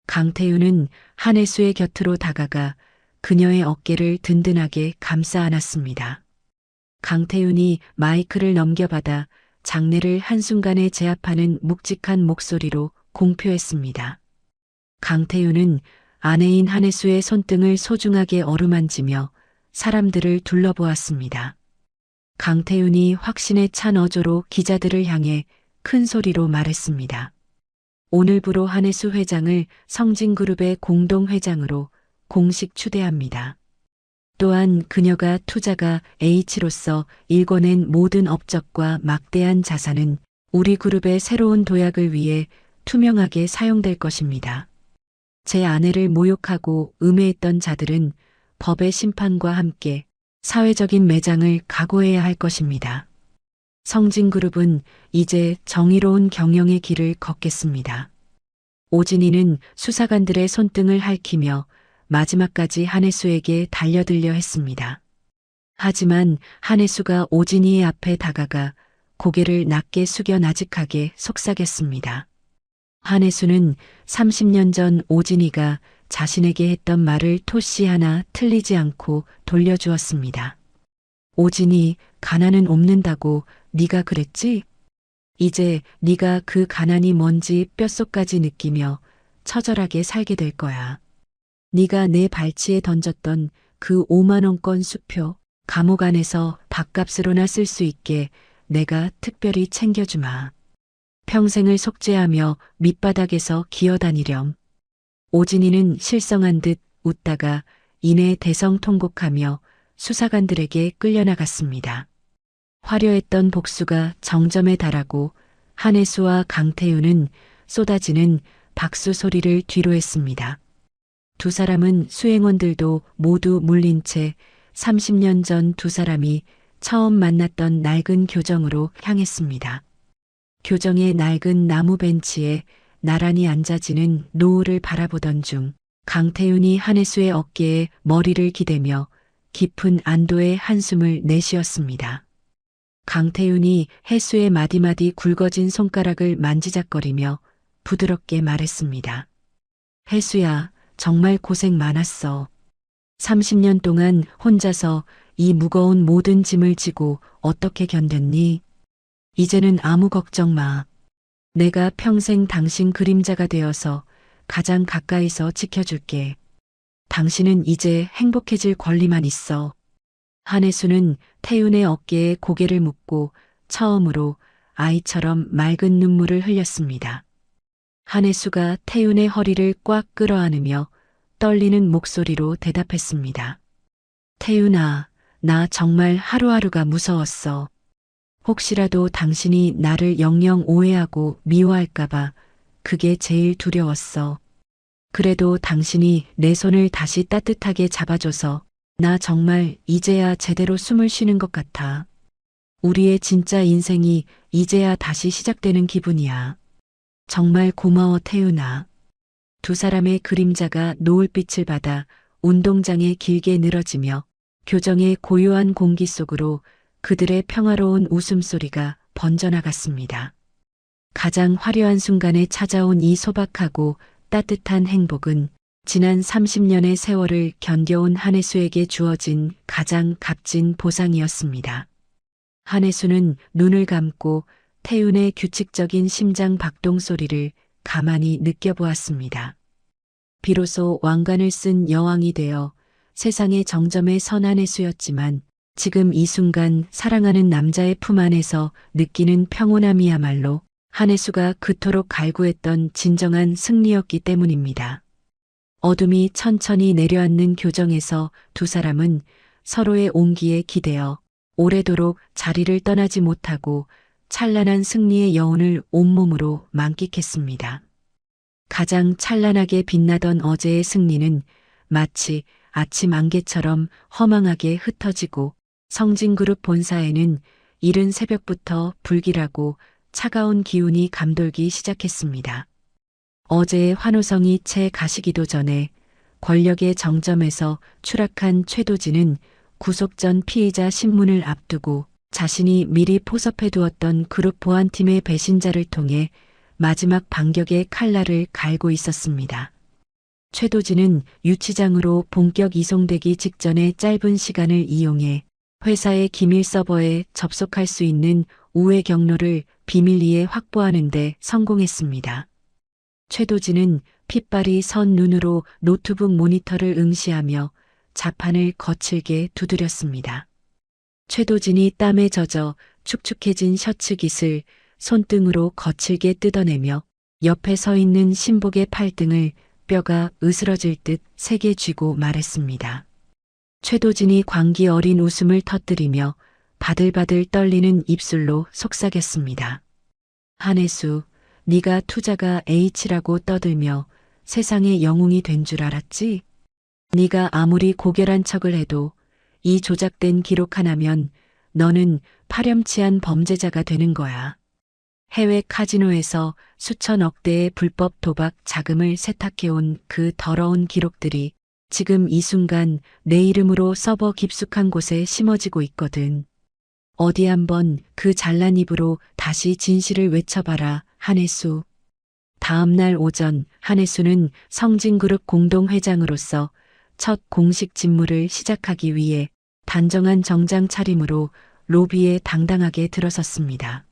강태윤은 한혜수의 곁으로 다가가 그녀의 어깨를 든든하게 감싸 안았습니다. 강태윤이 마이크를 넘겨받아 장례를 한순간에 제압하는 묵직한 목소리로 공표했습니다. 강태윤은 아내인 한혜수의 손등을 소중하게 어루만지며 사람들을 둘러보았습니다. 강태윤이 확신에 찬 어조로 기자들을 향해 큰 소리로 말했습니다. 오늘부로 한혜수 회장을 성진그룹의 공동회장으로 공식 추대합니다. 또한 그녀가 투자가 H로서 일궈낸 모든 업적과 막대한 자산은 우리 그룹의 새로운 도약을 위해 투명하게 사용될 것입니다. 제 아내를 모욕하고 음해했던 자들은 법의 심판과 함께 사회적인 매장을 각오해야 할 것입니다. 성진그룹은 이제 정의로운 경영의 길을 걷겠습니다. 오진이는 수사관들의 손등을 핥히며 마지막까지 한혜수에게 달려들려 했습니다. 하지만 한혜수가 오진이의 앞에 다가가 고개를 낮게 숙여 나직하게 속삭였습니다. 한혜수는 30년 전 오진이가 자신에게 했던 말을 토씨 하나 틀리지 않고 돌려주었습니다. 오진이, 가난은 없는다고 네가 그랬지? 이제 네가 그 가난이 뭔지 뼛속까지 느끼며 처절하게 살게 될 거야. 네가 내 발치에 던졌던 그 5만 원권 수표, 감옥 안에서 밥값으로나 쓸 수 있게 내가 특별히 챙겨주마. 평생을 속죄하며 밑바닥에서 기어다니렴. 오진이는 실성한 듯 웃다가 이내 대성통곡하며 수사관들에게 끌려나갔습니다. 화려했던 복수가 정점에 달하고 한혜수와 강태윤은 쏟아지는 박수 소리를 뒤로했습니다. 두 사람은 수행원들도 모두 물린 채 30년 전 두 사람이 처음 만났던 낡은 교정으로 향했습니다. 교정의 낡은 나무 벤치에 나란히 앉아지는 노을을 바라보던 중 강태윤이 한혜수의 어깨에 머리를 기대며 깊은 안도의 한숨을 내쉬었습니다. 강태윤이 혜수의 마디마디 굵어진 손가락을 만지작거리며 부드럽게 말했습니다. 혜수야, 정말 고생 많았어. 30년 동안 혼자서 이 무거운 모든 짐을 지고 어떻게 견뎠니? 이제는 아무 걱정 마. 내가 평생 당신 그림자가 되어서 가장 가까이서 지켜줄게. 당신은 이제 행복해질 권리만 있어. 한혜수는 태윤의 어깨에 고개를 묻고 처음으로 아이처럼 맑은 눈물을 흘렸습니다. 한혜수가 태윤의 허리를 꽉 끌어안으며 떨리는 목소리로 대답했습니다. 태윤아, 나 정말 하루하루가 무서웠어. 혹시라도 당신이 나를 영영 오해하고 미워할까봐 그게 제일 두려웠어. 그래도 당신이 내 손을 다시 따뜻하게 잡아줘서 나 정말 이제야 제대로 숨을 쉬는 것 같아. 우리의 진짜 인생이 이제야 다시 시작되는 기분이야. 정말 고마워 태윤아. 두 사람의 그림자가 노을빛을 받아 운동장에 길게 늘어지며 교정의 고요한 공기 속으로 그들의 평화로운 웃음소리가 번져나갔습니다. 가장 화려한 순간에 찾아온 이 소박하고 따뜻한 행복은 지난 30년의 세월을 견뎌온 한혜수에게 주어진 가장 값진 보상이었습니다. 한혜수는 눈을 감고 태윤의 규칙적인 심장 박동 소리를 가만히 느껴보았습니다. 비로소 왕관을 쓴 여왕이 되어 세상의 정점에 선 한혜수였지만 지금 이 순간 사랑하는 남자의 품 안에서 느끼는 평온함이야말로 한혜수가 그토록 갈구했던 진정한 승리였기 때문입니다. 어둠이 천천히 내려앉는 교정에서 두 사람은 서로의 온기에 기대어 오래도록 자리를 떠나지 못하고 찬란한 승리의 여운을 온몸으로 만끽했습니다. 가장 찬란하게 빛나던 어제의 승리는 마치 아침 안개처럼 허망하게 흩어지고 성진그룹 본사에는 이른 새벽부터 불길하고 차가운 기운이 감돌기 시작했습니다. 어제의 환호성이 채 가시기도 전에 권력의 정점에서 추락한 최도진은 구속 전 피의자 신문을 앞두고 자신이 미리 포섭해두었던 그룹 보안팀의 배신자를 통해 마지막 반격의 칼날을 갈고 있었습니다. 최도진은 유치장으로 본격 이송되기 직전의 짧은 시간을 이용해 회사의 기밀 서버에 접속할 수 있는 우회 경로를 비밀리에 확보하는 데 성공했습니다. 최도진은 핏발이 선 눈으로 노트북 모니터를 응시하며 자판을 거칠게 두드렸습니다. 최도진이 땀에 젖어 축축해진 셔츠 깃을 손등으로 거칠게 뜯어내며 옆에 서 있는 신복의 팔등을 뼈가 으스러질 듯 세게 쥐고 말했습니다. 최도진이 광기 어린 웃음을 터뜨리며 바들바들 떨리는 입술로 속삭였습니다. 한혜수, 네가 투자가 H라고 떠들며 세상의 영웅이 된 줄 알았지? 네가 아무리 고결한 척을 해도 이 조작된 기록 하나면 너는 파렴치한 범죄자가 되는 거야. 해외 카지노에서 수천억 대의 불법 도박 자금을 세탁해온 그 더러운 기록들이 지금 이 순간 내 이름으로 서버 깊숙한 곳에 심어지고 있거든. 어디 한번 그 잘난 입으로 다시 진실을 외쳐봐라, 한혜수. 다음 날 오전 한혜수는 성진그룹 공동회장으로서 첫 공식 직무를 시작하기 위해 단정한 정장 차림으로 로비에 당당하게 들어섰습니다.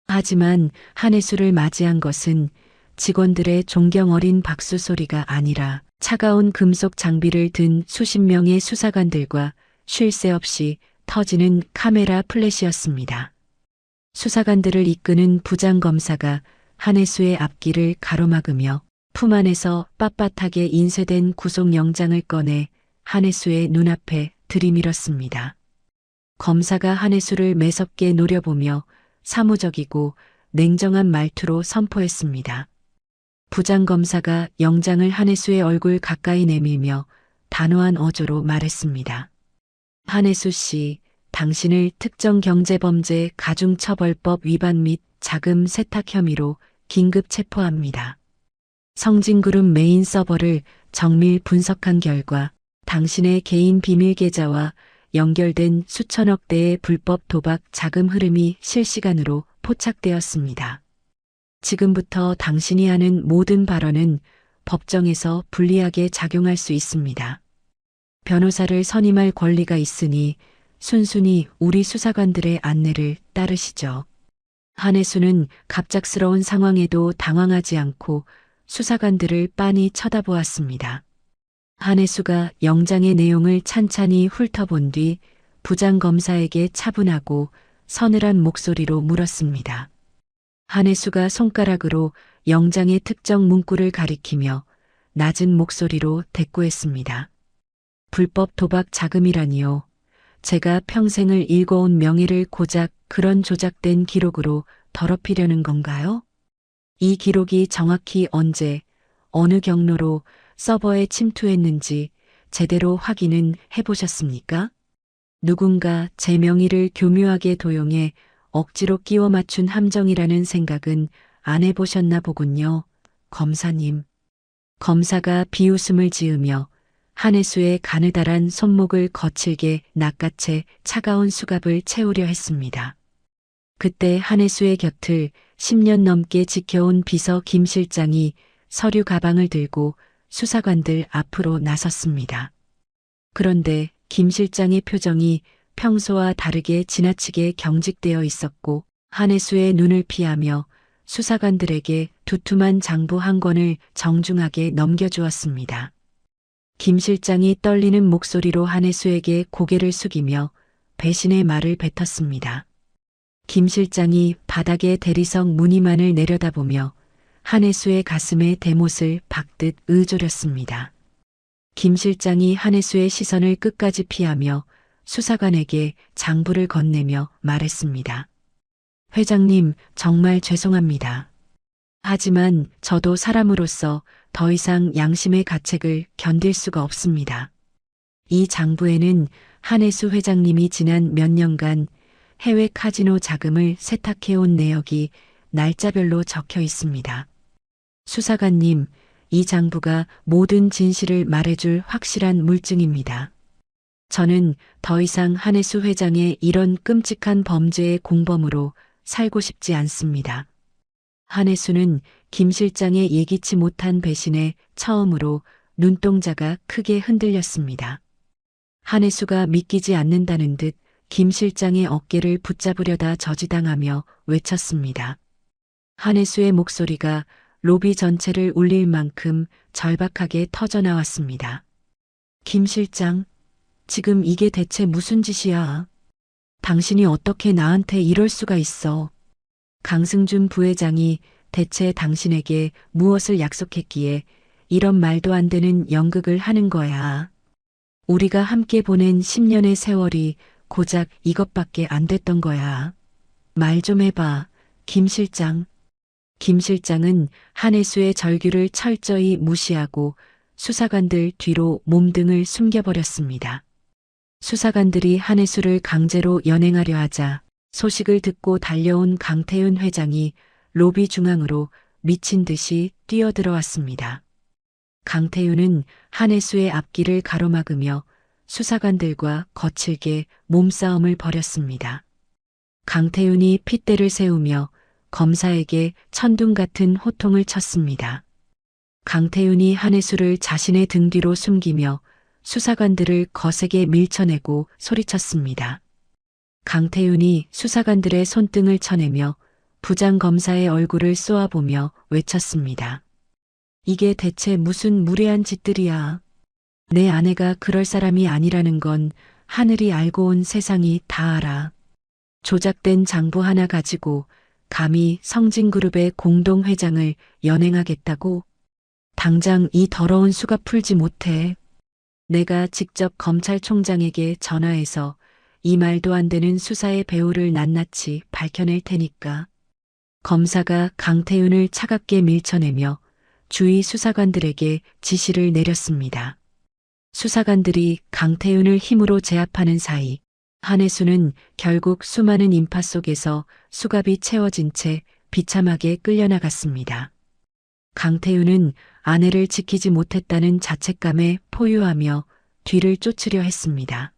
하지만 한혜수를 맞이한 것은 직원들의 존경 어린 박수 소리가 아니라 차가운 금속 장비를 든 수십 명의 수사관들과 쉴 새 없이 터지는 카메라 플래시였습니다. 수사관들을 이끄는 부장검사가 한혜수의 앞길을 가로막으며 품 안에서 빳빳하게 인쇄된 구속영장을 꺼내 한혜수의 눈앞에 들이밀었습니다. 검사가 한혜수를 매섭게 노려보며 사무적이고 냉정한 말투로 선포했습니다. 부장검사가 영장을 한혜수의 얼굴 가까이 내밀며 단호한 어조로 말했습니다. 한혜수 씨, 당신을 특정경제범죄 가중처벌법 위반 및 자금 세탁 혐의로 긴급 체포합니다. 성진그룹 메인 서버를 정밀 분석한 결과 당신의 개인 비밀 계좌와 연결된 수천억 대의 불법 도박 자금 흐름이 실시간으로 포착되었습니다. 지금부터 당신이 하는 모든 발언은 법정에서 불리하게 작용할 수 있습니다. 변호사를 선임할 권리가 있으니 순순히 우리 수사관들의 안내를 따르시죠. 한혜수는 갑작스러운 상황에도 당황하지 않고 수사관들을 빤히 쳐다보았습니다. 한혜수가 영장의 내용을 찬찬히 훑어본 뒤 부장검사에게 차분하고 서늘한 목소리로 물었습니다. 한혜수가 손가락으로 영장의 특정 문구를 가리키며 낮은 목소리로 대꾸했습니다. 불법 도박 자금이라니요. 제가 평생을 일궈온 명예를 고작 그런 조작된 기록으로 더럽히려는 건가요? 이 기록이 정확히 언제, 어느 경로로 서버에 침투했는지 제대로 확인은 해보셨습니까? 누군가 제 명의를 교묘하게 도용해 억지로 끼워 맞춘 함정이라는 생각은 안 해보셨나 보군요, 검사님. 검사가 비웃음을 지으며 한혜수의 가느다란 손목을 거칠게 낚아채 차가운 수갑을 채우려 했습니다. 그때 한혜수의 곁을 10년 넘게 지켜온 비서 김 실장이 서류 가방을 들고 수사관들 앞으로 나섰습니다. 그런데 김 실장의 표정이 평소와 다르게 지나치게 경직되어 있었고 한혜수의 눈을 피하며 수사관들에게 두툼한 장부 한 권을 정중하게 넘겨주었습니다. 김 실장이 떨리는 목소리로 한혜수에게 고개를 숙이며 배신의 말을 뱉었습니다. 김 실장이 바닥에 대리석 무늬만을 내려다보며 한혜수의 가슴에 대못을 박듯 의조렸습니다. 김 실장이 한혜수의 시선을 끝까지 피하며 수사관에게 장부를 건네며 말했습니다. 회장님, 정말 죄송합니다. 하지만 저도 사람으로서 더 이상 양심의 가책을 견딜 수가 없습니다. 이 장부에는 한혜수 회장님이 지난 몇 년간 해외 카지노 자금을 세탁해온 내역이 날짜별로 적혀 있습니다. 수사관님, 이 장부가 모든 진실을 말해줄 확실한 물증입니다. 저는 더 이상 한혜수 회장의 이런 끔찍한 범죄의 공범으로 살고 싶지 않습니다. 한혜수는 김 실장의 예기치 못한 배신에 처음으로 눈동자가 크게 흔들렸습니다. 한혜수가 믿기지 않는다는 듯 김 실장의 어깨를 붙잡으려다 저지당하며 외쳤습니다. 한혜수의 목소리가 로비 전체를 울릴 만큼 절박하게 터져나왔습니다. 김 실장, 지금 이게 대체 무슨 짓이야? 당신이 어떻게 나한테 이럴 수가 있어? 강승준 부회장이 대체 당신에게 무엇을 약속했기에 이런 말도 안 되는 연극을 하는 거야. 우리가 함께 보낸 10년의 세월이 고작 이것밖에 안 됐던 거야. 말 좀 해봐, 김 실장. 김 실장은 한혜수의 절규를 철저히 무시하고 수사관들 뒤로 몸등을 숨겨버렸습니다. 수사관들이 한혜수를 강제로 연행하려 하자 소식을 듣고 달려온 강태윤 회장이 로비 중앙으로 미친 듯이 뛰어들어왔습니다. 강태윤은 한혜수의 앞길을 가로막으며 수사관들과 거칠게 몸싸움을 벌였습니다. 강태윤이 핏대를 세우며 검사에게 천둥 같은 호통을 쳤습니다. 강태윤이 한혜수를 자신의 등 뒤로 숨기며 수사관들을 거세게 밀쳐내고 소리쳤습니다. 강태윤이 수사관들의 손등을 쳐내며 부장검사의 얼굴을 쏘아보며 외쳤습니다. 이게 대체 무슨 무례한 짓들이야. 내 아내가 그럴 사람이 아니라는 건 하늘이 알고 온 세상이 다 알아. 조작된 장부 하나 가지고 감히 성진그룹의 공동회장을 연행하겠다고? 당장 이 더러운 수갑 풀지 못해. 내가 직접 검찰총장에게 전화해서 이 말도 안 되는 수사의 배후를 낱낱이 밝혀낼 테니까. 검사가 강태윤을 차갑게 밀쳐내며 주위 수사관들에게 지시를 내렸습니다. 수사관들이 강태윤을 힘으로 제압하는 사이 한혜수는 결국 수많은 인파 속에서 수갑이 채워진 채 비참하게 끌려나갔습니다. 강태윤은 아내를 지키지 못했다는 자책감에 포효하며 뒤를 쫓으려 했습니다.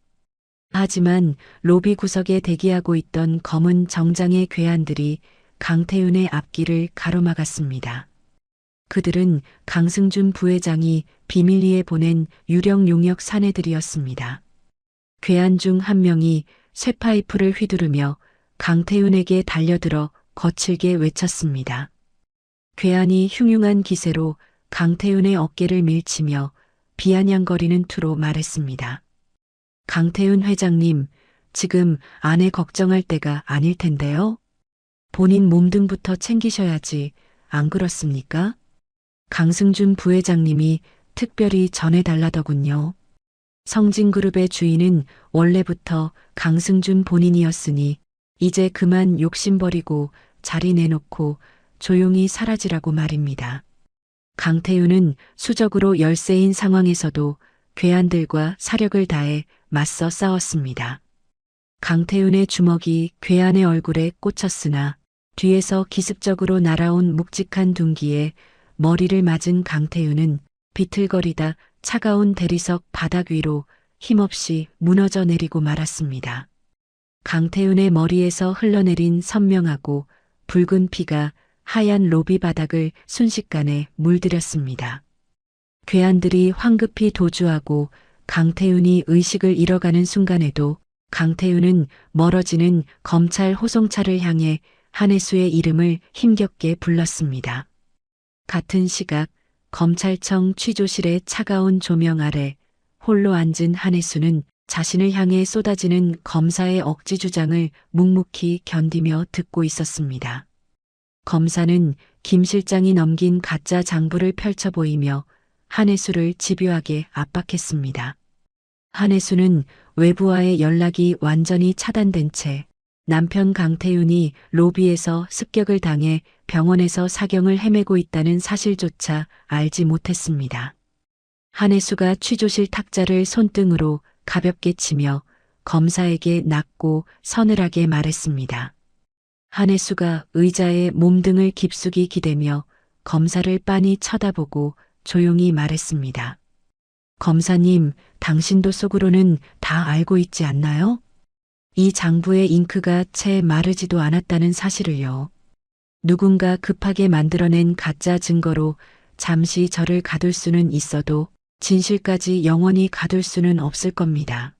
하지만 로비 구석에 대기하고 있던 검은 정장의 괴한들이 강태윤의 앞길을 가로막았습니다. 그들은 강승준 부회장이 비밀리에 보낸 유령 용역 사내들이었습니다. 괴한 중 한 명이 쇠파이프를 휘두르며 강태윤에게 달려들어 거칠게 외쳤습니다. 괴한이 흉흉한 기세로 강태윤의 어깨를 밀치며 비아냥거리는 투로 말했습니다. 강태윤 회장님, 지금 아내 걱정할 때가 아닐 텐데요. 본인 몸등부터 챙기셔야지, 안 그렇습니까? 강승준 부회장님이 특별히 전해달라더군요. 성진그룹의 주인은 원래부터 강승준 본인이었으니 이제 그만 욕심버리고 자리 내놓고 조용히 사라지라고 말입니다. 강태윤은 수적으로 열세인 상황에서도 괴한들과 사력을 다해 맞서 싸웠습니다. 강태윤의 주먹이 괴한의 얼굴에 꽂혔으나 뒤에서 기습적으로 날아온 묵직한 둔기에 머리를 맞은 강태윤은 비틀거리다 차가운 대리석 바닥 위로 힘없이 무너져 내리고 말았습니다. 강태윤의 머리에서 흘러내린 선명하고 붉은 피가 하얀 로비 바닥을 순식간에 물들였습니다. 괴한들이 황급히 도주하고 강태윤이 의식을 잃어가는 순간에도 강태윤은 멀어지는 검찰 호송차를 향해 한혜수의 이름을 힘겹게 불렀습니다. 같은 시각 검찰청 취조실의 차가운 조명 아래 홀로 앉은 한혜수는 자신을 향해 쏟아지는 검사의 억지 주장을 묵묵히 견디며 듣고 있었습니다. 검사는 김 실장이 넘긴 가짜 장부를 펼쳐 보이며 한혜수를 집요하게 압박했습니다. 한혜수는 외부와의 연락이 완전히 차단된 채 남편 강태윤이 로비에서 습격을 당해 병원에서 사경을 헤매고 있다는 사실조차 알지 못했습니다. 한혜수가 취조실 탁자를 손등으로 가볍게 치며 검사에게 낮고 서늘하게 말했습니다. 한혜수가 의자에 몸등을 깊숙이 기대며 검사를 빤히 쳐다보고 조용히 말했습니다. 검사님, 당신도 속으로는 다 알고 있지 않나요? 이 장부의 잉크가 채 마르지도 않았다는 사실을요. 누군가 급하게 만들어낸 가짜 증거로 잠시 저를 가둘 수는 있어도 진실까지 영원히 가둘 수는 없을 겁니다.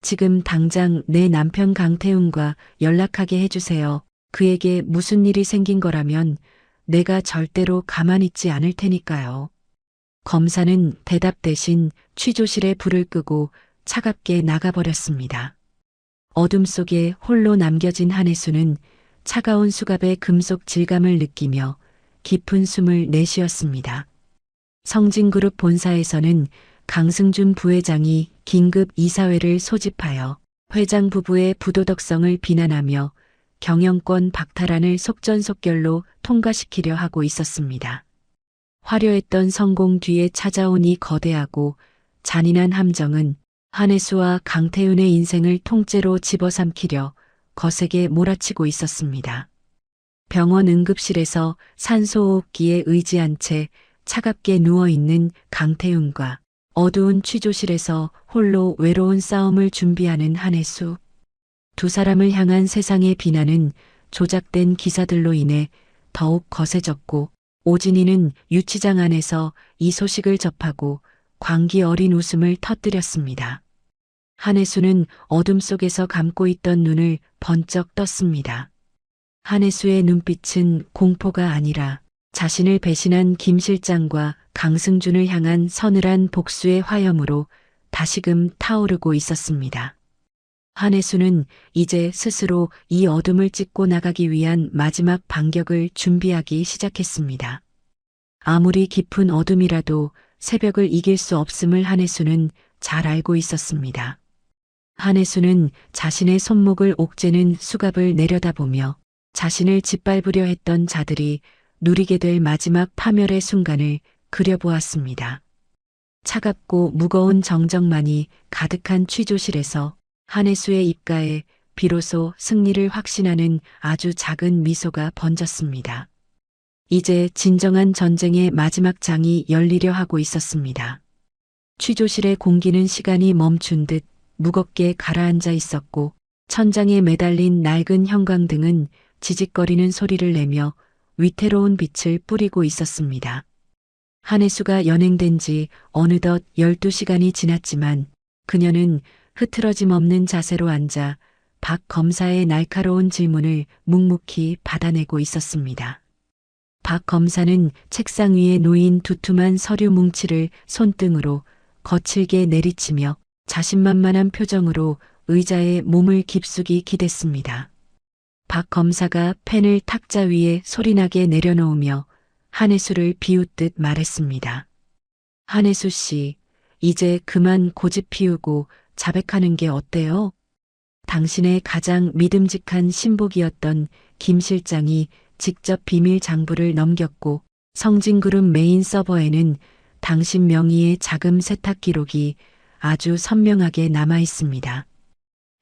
지금 당장 내 남편 강태훈과 연락하게 해주세요. 그에게 무슨 일이 생긴 거라면 내가 절대로 가만히 있지 않을 테니까요. 검사는 대답 대신 취조실에 불을 끄고 차갑게 나가버렸습니다. 어둠 속에 홀로 남겨진 한혜수는 차가운 수갑의 금속 질감을 느끼며 깊은 숨을 내쉬었습니다. 성진그룹 본사에서는 강승준 부회장이 긴급 이사회를 소집하여 회장 부부의 부도덕성을 비난하며 경영권 박탈안을 속전속결로 통과시키려 하고 있었습니다. 화려했던 성공 뒤에 찾아온 이 거대하고 잔인한 함정은 한혜수와 강태윤의 인생을 통째로 집어삼키려 거세게 몰아치고 있었습니다. 병원 응급실에서 산소호흡기에 의지한 채 차갑게 누워있는 강태윤과 어두운 취조실에서 홀로 외로운 싸움을 준비하는 한혜수. 두 사람을 향한 세상의 비난은 조작된 기사들로 인해 더욱 거세졌고 오진이는 유치장 안에서 이 소식을 접하고 광기 어린 웃음을 터뜨렸습니다. 한혜수는 어둠 속에서 감고 있던 눈을 번쩍 떴습니다. 한혜수의 눈빛은 공포가 아니라 자신을 배신한 김 실장과 강승준을 향한 서늘한 복수의 화염으로 다시금 타오르고 있었습니다. 한혜수는 이제 스스로 이 어둠을 찢고 나가기 위한 마지막 반격을 준비하기 시작했습니다. 아무리 깊은 어둠이라도 새벽을 이길 수 없음을 한혜수는 잘 알고 있었습니다. 한혜수는 자신의 손목을 옥죄는 수갑을 내려다보며 자신을 짓밟으려 했던 자들이 누리게 될 마지막 파멸의 순간을 그려보았습니다. 차갑고 무거운 정적만이 가득한 취조실에서 한혜수의 입가에 비로소 승리를 확신하는 아주 작은 미소가 번졌습니다. 이제 진정한 전쟁의 마지막 장이 열리려 하고 있었습니다. 취조실의 공기는 시간이 멈춘 듯 무겁게 가라앉아 있었고 천장에 매달린 낡은 형광등은 지직거리는 소리를 내며 위태로운 빛을 뿌리고 있었습니다. 한혜수가 연행된 지 어느덧 12시간이 지났지만 그녀는 흐트러짐 없는 자세로 앉아 박 검사의 날카로운 질문을 묵묵히 받아내고 있었습니다. 박 검사는 책상 위에 놓인 두툼한 서류 뭉치를 손등으로 거칠게 내리치며 자신만만한 표정으로 의자에 몸을 깊숙이 기댔습니다. 박 검사가 펜을 탁자 위에 소리나게 내려놓으며 한혜수를 비웃듯 말했습니다. 한혜수 씨, 이제 그만 고집 피우고 자백하는 게 어때요? 당신의 가장 믿음직한 신복이었던 김 실장이 직접 비밀 장부를 넘겼고 성진그룹 메인 서버에는 당신 명의의 자금 세탁 기록이 아주 선명하게 남아 있습니다.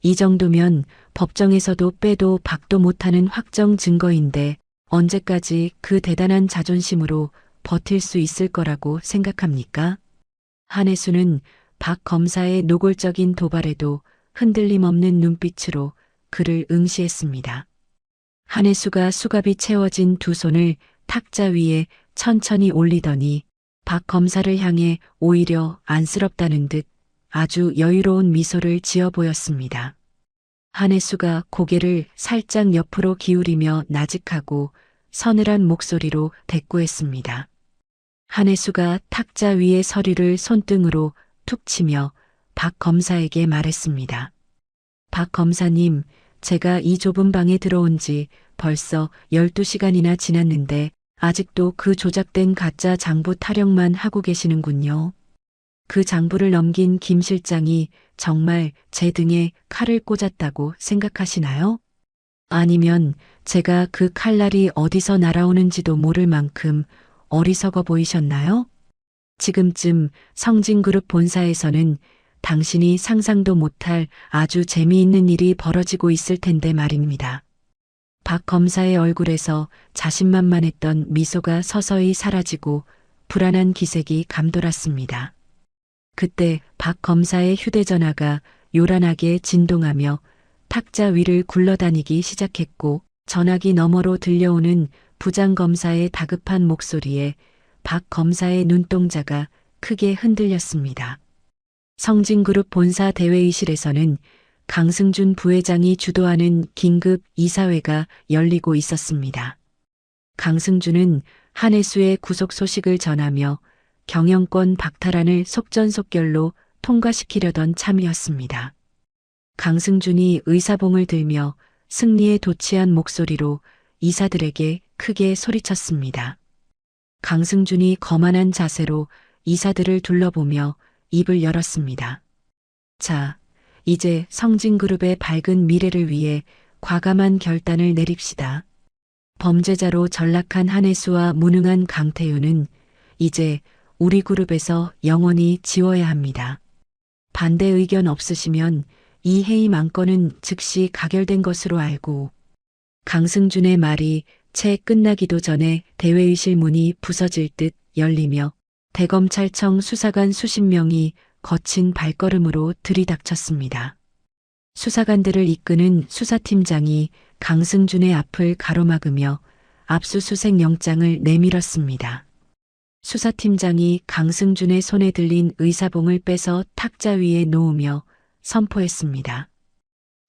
이 정도면 법정에서도 빼도 박도 못하는 확정 증거인데 언제까지 그 대단한 자존심으로 버틸 수 있을 거라고 생각합니까? 한혜수는 박 검사의 노골적인 도발에도 흔들림 없는 눈빛으로 그를 응시했습니다. 한혜수가 수갑이 채워진 두 손을 탁자 위에 천천히 올리더니 박 검사를 향해 오히려 안쓰럽다는 듯 아주 여유로운 미소를 지어 보였습니다. 한혜수가 고개를 살짝 옆으로 기울이며 나직하고 서늘한 목소리로 대꾸했습니다. 한혜수가 탁자 위의 서류를 손등으로 툭 치며 박 검사에게 말했습니다. 박 검사님, 제가 이 좁은 방에 들어온 지 벌써 12시간이나 지났는데 아직도 그 조작된 가짜 장부 타령만 하고 계시는군요. 그 장부를 넘긴 김 실장이 정말 제 등에 칼을 꽂았다고 생각하시나요? 아니면 제가 그 칼날이 어디서 날아오는지도 모를 만큼 어리석어 보이셨나요? 지금쯤 성진그룹 본사에서는 당신이 상상도 못할 아주 재미있는 일이 벌어지고 있을 텐데 말입니다. 박 검사의 얼굴에서 자신만만했던 미소가 서서히 사라지고 불안한 기색이 감돌았습니다. 그때 박 검사의 휴대전화가 요란하게 진동하며 탁자 위를 굴러다니기 시작했고 전화기 너머로 들려오는 부장검사의 다급한 목소리에 박 검사의 눈동자가 크게 흔들렸습니다. 성진그룹 본사 대회의실에서는 강승준 부회장이 주도하는 긴급 이사회가 열리고 있었습니다. 강승준은 한혜수의 구속 소식을 전하며 경영권 박탈안을 속전속결로 통과시키려던 참이었습니다. 강승준이 의사봉을 들며 승리에 도취한 목소리로 이사들에게 크게 소리쳤습니다. 강승준이 거만한 자세로 이사들을 둘러보며 입을 열었습니다. 자, 이제 성진그룹의 밝은 미래를 위해 과감한 결단을 내립시다. 범죄자로 전락한 한혜수와 무능한 강태윤은 이제 우리 그룹에서 영원히 지워야 합니다. 반대 의견 없으시면 이 해임 안건은 즉시 가결된 것으로 알고. 강승준의 말이 채 끝나기도 전에 대회의실 문이 부서질 듯 열리며 대검찰청 수사관 수십 명이 거친 발걸음으로 들이닥쳤습니다. 수사관들을 이끄는 수사팀장이 강승준의 앞을 가로막으며 압수수색 영장을 내밀었습니다. 수사팀장이 강승준의 손에 들린 의사봉을 빼서 탁자 위에 놓으며 선포했습니다.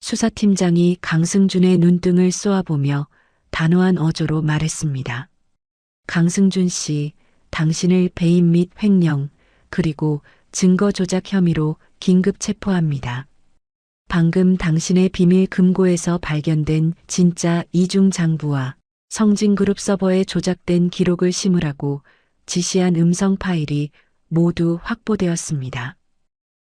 수사팀장이 강승준의 눈등을 쏘아보며 단호한 어조로 말했습니다. 강승준 씨, 당신을 배임 및 횡령, 그리고 증거 조작 혐의로 긴급 체포합니다. 방금 당신의 비밀 금고에서 발견된 진짜 이중 장부와 성진그룹 서버에 조작된 기록을 심으라고 지시한 음성 파일이 모두 확보되었습니다.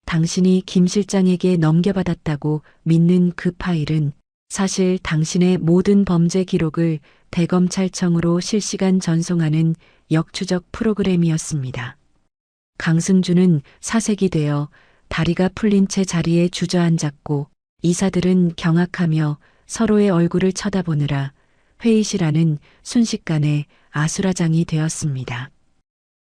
당신이 김 실장에게 넘겨받았다고 믿는 그 파일은 사실 당신의 모든 범죄 기록을 대검찰청으로 실시간 전송하는 역추적 프로그램이었습니다. 강승준은 사색이 되어 다리가 풀린 채 자리에 주저앉았고 이사들은 경악하며 서로의 얼굴을 쳐다보느라 회의실 안은 순식간에 아수라장이 되었습니다.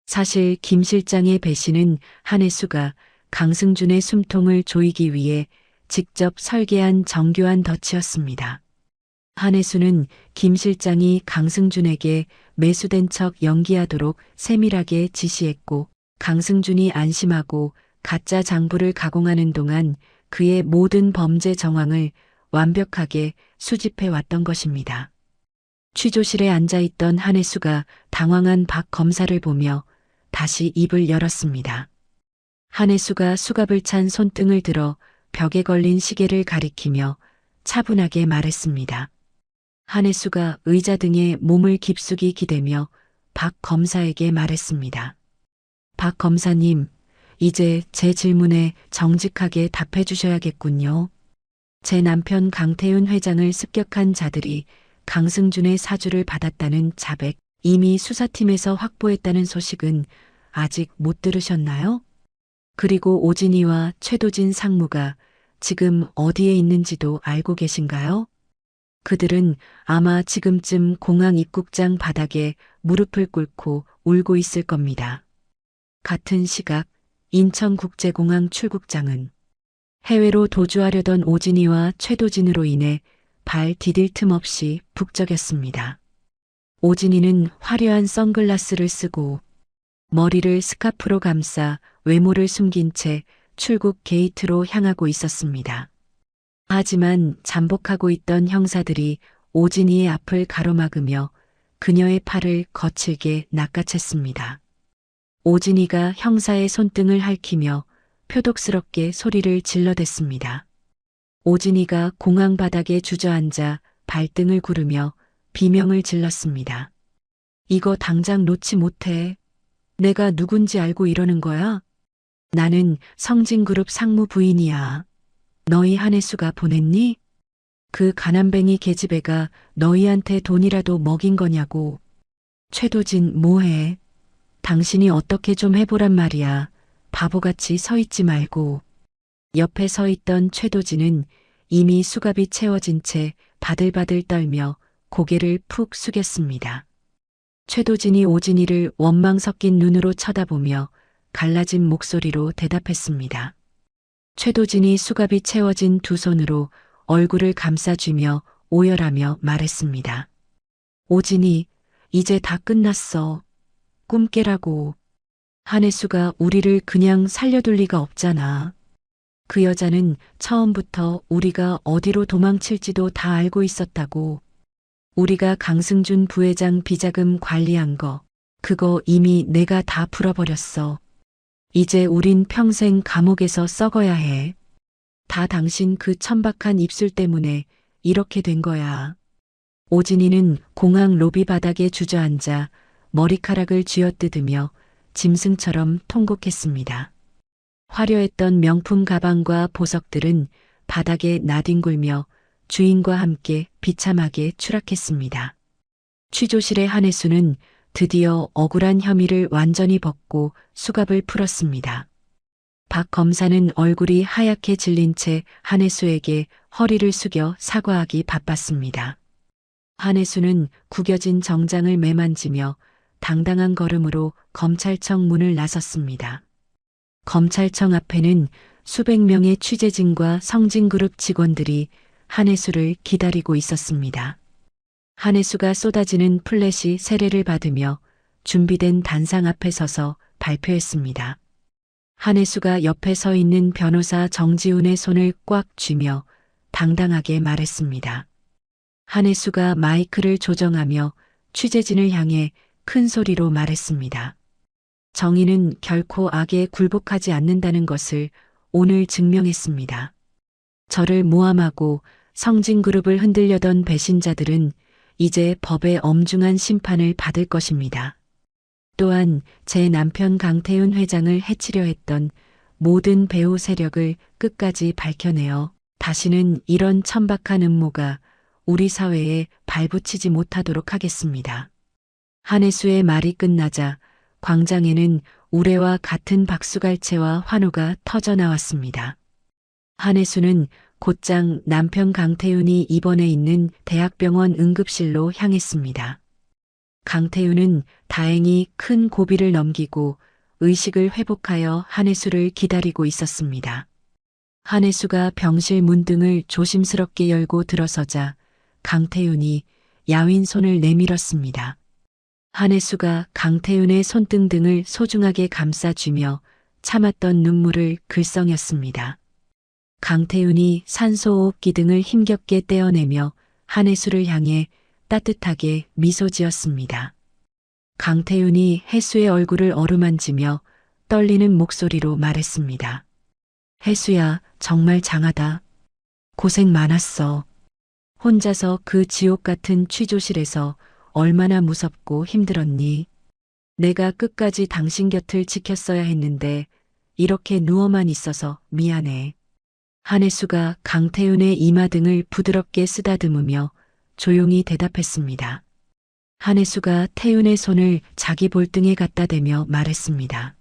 사실 김 실장의 배신은 한혜수가 강승준의 숨통을 조이기 위해 직접 설계한 정교한 덫이었습니다. 한혜수는 김 실장이 강승준에게 매수된 척 연기하도록 세밀하게 지시했고 강승준이 안심하고 가짜 장부를 가공하는 동안 그의 모든 범죄 정황을 완벽하게 수집해 왔던 것입니다. 취조실에 앉아있던 한혜수가 당황한 박 검사를 보며 다시 입을 열었습니다. 한혜수가 수갑을 찬 손등을 들어 벽에 걸린 시계를 가리키며 차분하게 말했습니다. 한혜수가 의자 등에 몸을 깊숙이 기대며 박 검사에게 말했습니다. 박 검사님, 이제 제 질문에 정직하게 답해 주셔야겠군요. 제 남편 강태윤 회장을 습격한 자들이 강승준의 사주를 받았다는 자백, 이미 수사팀에서 확보했다는 소식은 아직 못 들으셨나요? 그리고 오진이와 최도진 상무가 지금 어디에 있는지도 알고 계신가요? 그들은 아마 지금쯤 공항 입국장 바닥에 무릎을 꿇고 울고 있을 겁니다. 같은 시각 인천국제공항 출국장은 해외로 도주하려던 오진이와 최도진으로 인해 발 디딜 틈 없이 북적였습니다. 오진이는 화려한 선글라스를 쓰고 머리를 스카프로 감싸 외모를 숨긴 채 출국 게이트로 향하고 있었습니다. 하지만 잠복하고 있던 형사들이 오진이의 앞을 가로막으며 그녀의 팔을 거칠게 낚아챘습니다. 오진이가 형사의 손등을 핥히며 표독스럽게 소리를 질러댔습니다. 오진이가 공항 바닥에 주저앉아 발등을 구르며 비명을 질렀습니다. 이거 당장 놓지 못해. 내가 누군지 알고 이러는 거야? 나는 성진그룹 상무 부인이야. 너희 한혜수가 보냈니? 그 가난뱅이 계집애가 너희한테 돈이라도 먹인 거냐고. 최도진 뭐해? 당신이 어떻게 좀 해보란 말이야. 바보같이 서 있지 말고. 옆에 서 있던 최도진은 이미 수갑이 채워진 채 바들바들 떨며 고개를 푹 숙였습니다. 최도진이 오진이를 원망 섞인 눈으로 쳐다보며 갈라진 목소리로 대답했습니다. 최도진이 수갑이 채워진 두 손으로 얼굴을 감싸쥐며 오열하며 말했습니다. 오진이, 이제 다 끝났어. 꿈 깨라고. 한혜수가 우리를 그냥 살려둘 리가 없잖아. 그 여자는 처음부터 우리가 어디로 도망칠지도 다 알고 있었다고. 우리가 강승준 부회장 비자금 관리한 거, 그거 이미 내가 다 풀어버렸어. 이제 우린 평생 감옥에서 썩어야 해. 다 당신 그 천박한 입술 때문에 이렇게 된 거야. 오진이는 공항 로비 바닥에 주저앉아 머리카락을 쥐어뜯으며 짐승처럼 통곡했습니다. 화려했던 명품 가방과 보석들은 바닥에 나뒹굴며 주인과 함께 비참하게 추락했습니다. 취조실의 한혜수는 드디어 억울한 혐의를 완전히 벗고 수갑을 풀었습니다. 박 검사는 얼굴이 하얗게 질린 채 한혜수에게 허리를 숙여 사과하기 바빴습니다. 한혜수는 구겨진 정장을 매만지며 당당한 걸음으로 검찰청 문을 나섰습니다. 검찰청 앞에는 수백 명의 취재진과 성진그룹 직원들이 한혜수를 기다리고 있었습니다. 한혜수가 쏟아지는 플래시 세례를 받으며 준비된 단상 앞에 서서 발표했습니다. 한혜수가 옆에 서 있는 변호사 정지훈의 손을 꽉 쥐며 당당하게 말했습니다. 한혜수가 마이크를 조정하며 취재진을 향해 큰 소리로 말했습니다. 정의는 결코 악에 굴복하지 않는다는 것을 오늘 증명했습니다. 저를 모함하고 성진그룹을 흔들려던 배신자들은 이제 법의 엄중한 심판을 받을 것입니다. 또한 제 남편 강태윤 회장을 해치려 했던 모든 배후 세력을 끝까지 밝혀내어 다시는 이런 천박한 음모가 우리 사회에 발붙이지 못하도록 하겠습니다. 한혜수의 말이 끝나자 광장에는 우레와 같은 박수갈채와 환호가 터져나왔습니다. 한혜수는 곧장 남편 강태윤이 입원해 있는 대학병원 응급실로 향했습니다. 강태윤은 다행히 큰 고비를 넘기고 의식을 회복하여 한혜수를 기다리고 있었습니다. 한혜수가 병실 문등을 조심스럽게 열고 들어서자 강태윤이 야윈 손을 내밀었습니다. 한혜수가 강태윤의 손등 등을 소중하게 감싸쥐며 참았던 눈물을 글썽였습니다. 강태윤이 산소호흡기 등을 힘겹게 떼어내며 한혜수를 향해 따뜻하게 미소 지었습니다. 강태윤이 혜수의 얼굴을 어루만지며 떨리는 목소리로 말했습니다. 혜수야, 정말 장하다. 고생 많았어. 혼자서 그 지옥 같은 취조실에서 얼마나 무섭고 힘들었니? 내가 끝까지 당신 곁을 지켰어야 했는데 이렇게 누워만 있어서 미안해. 한혜수가 강태윤의 이마 등을 부드럽게 쓰다듬으며 조용히 대답했습니다. 한혜수가 태윤의 손을 자기 볼등에 갖다 대며 말했습니다.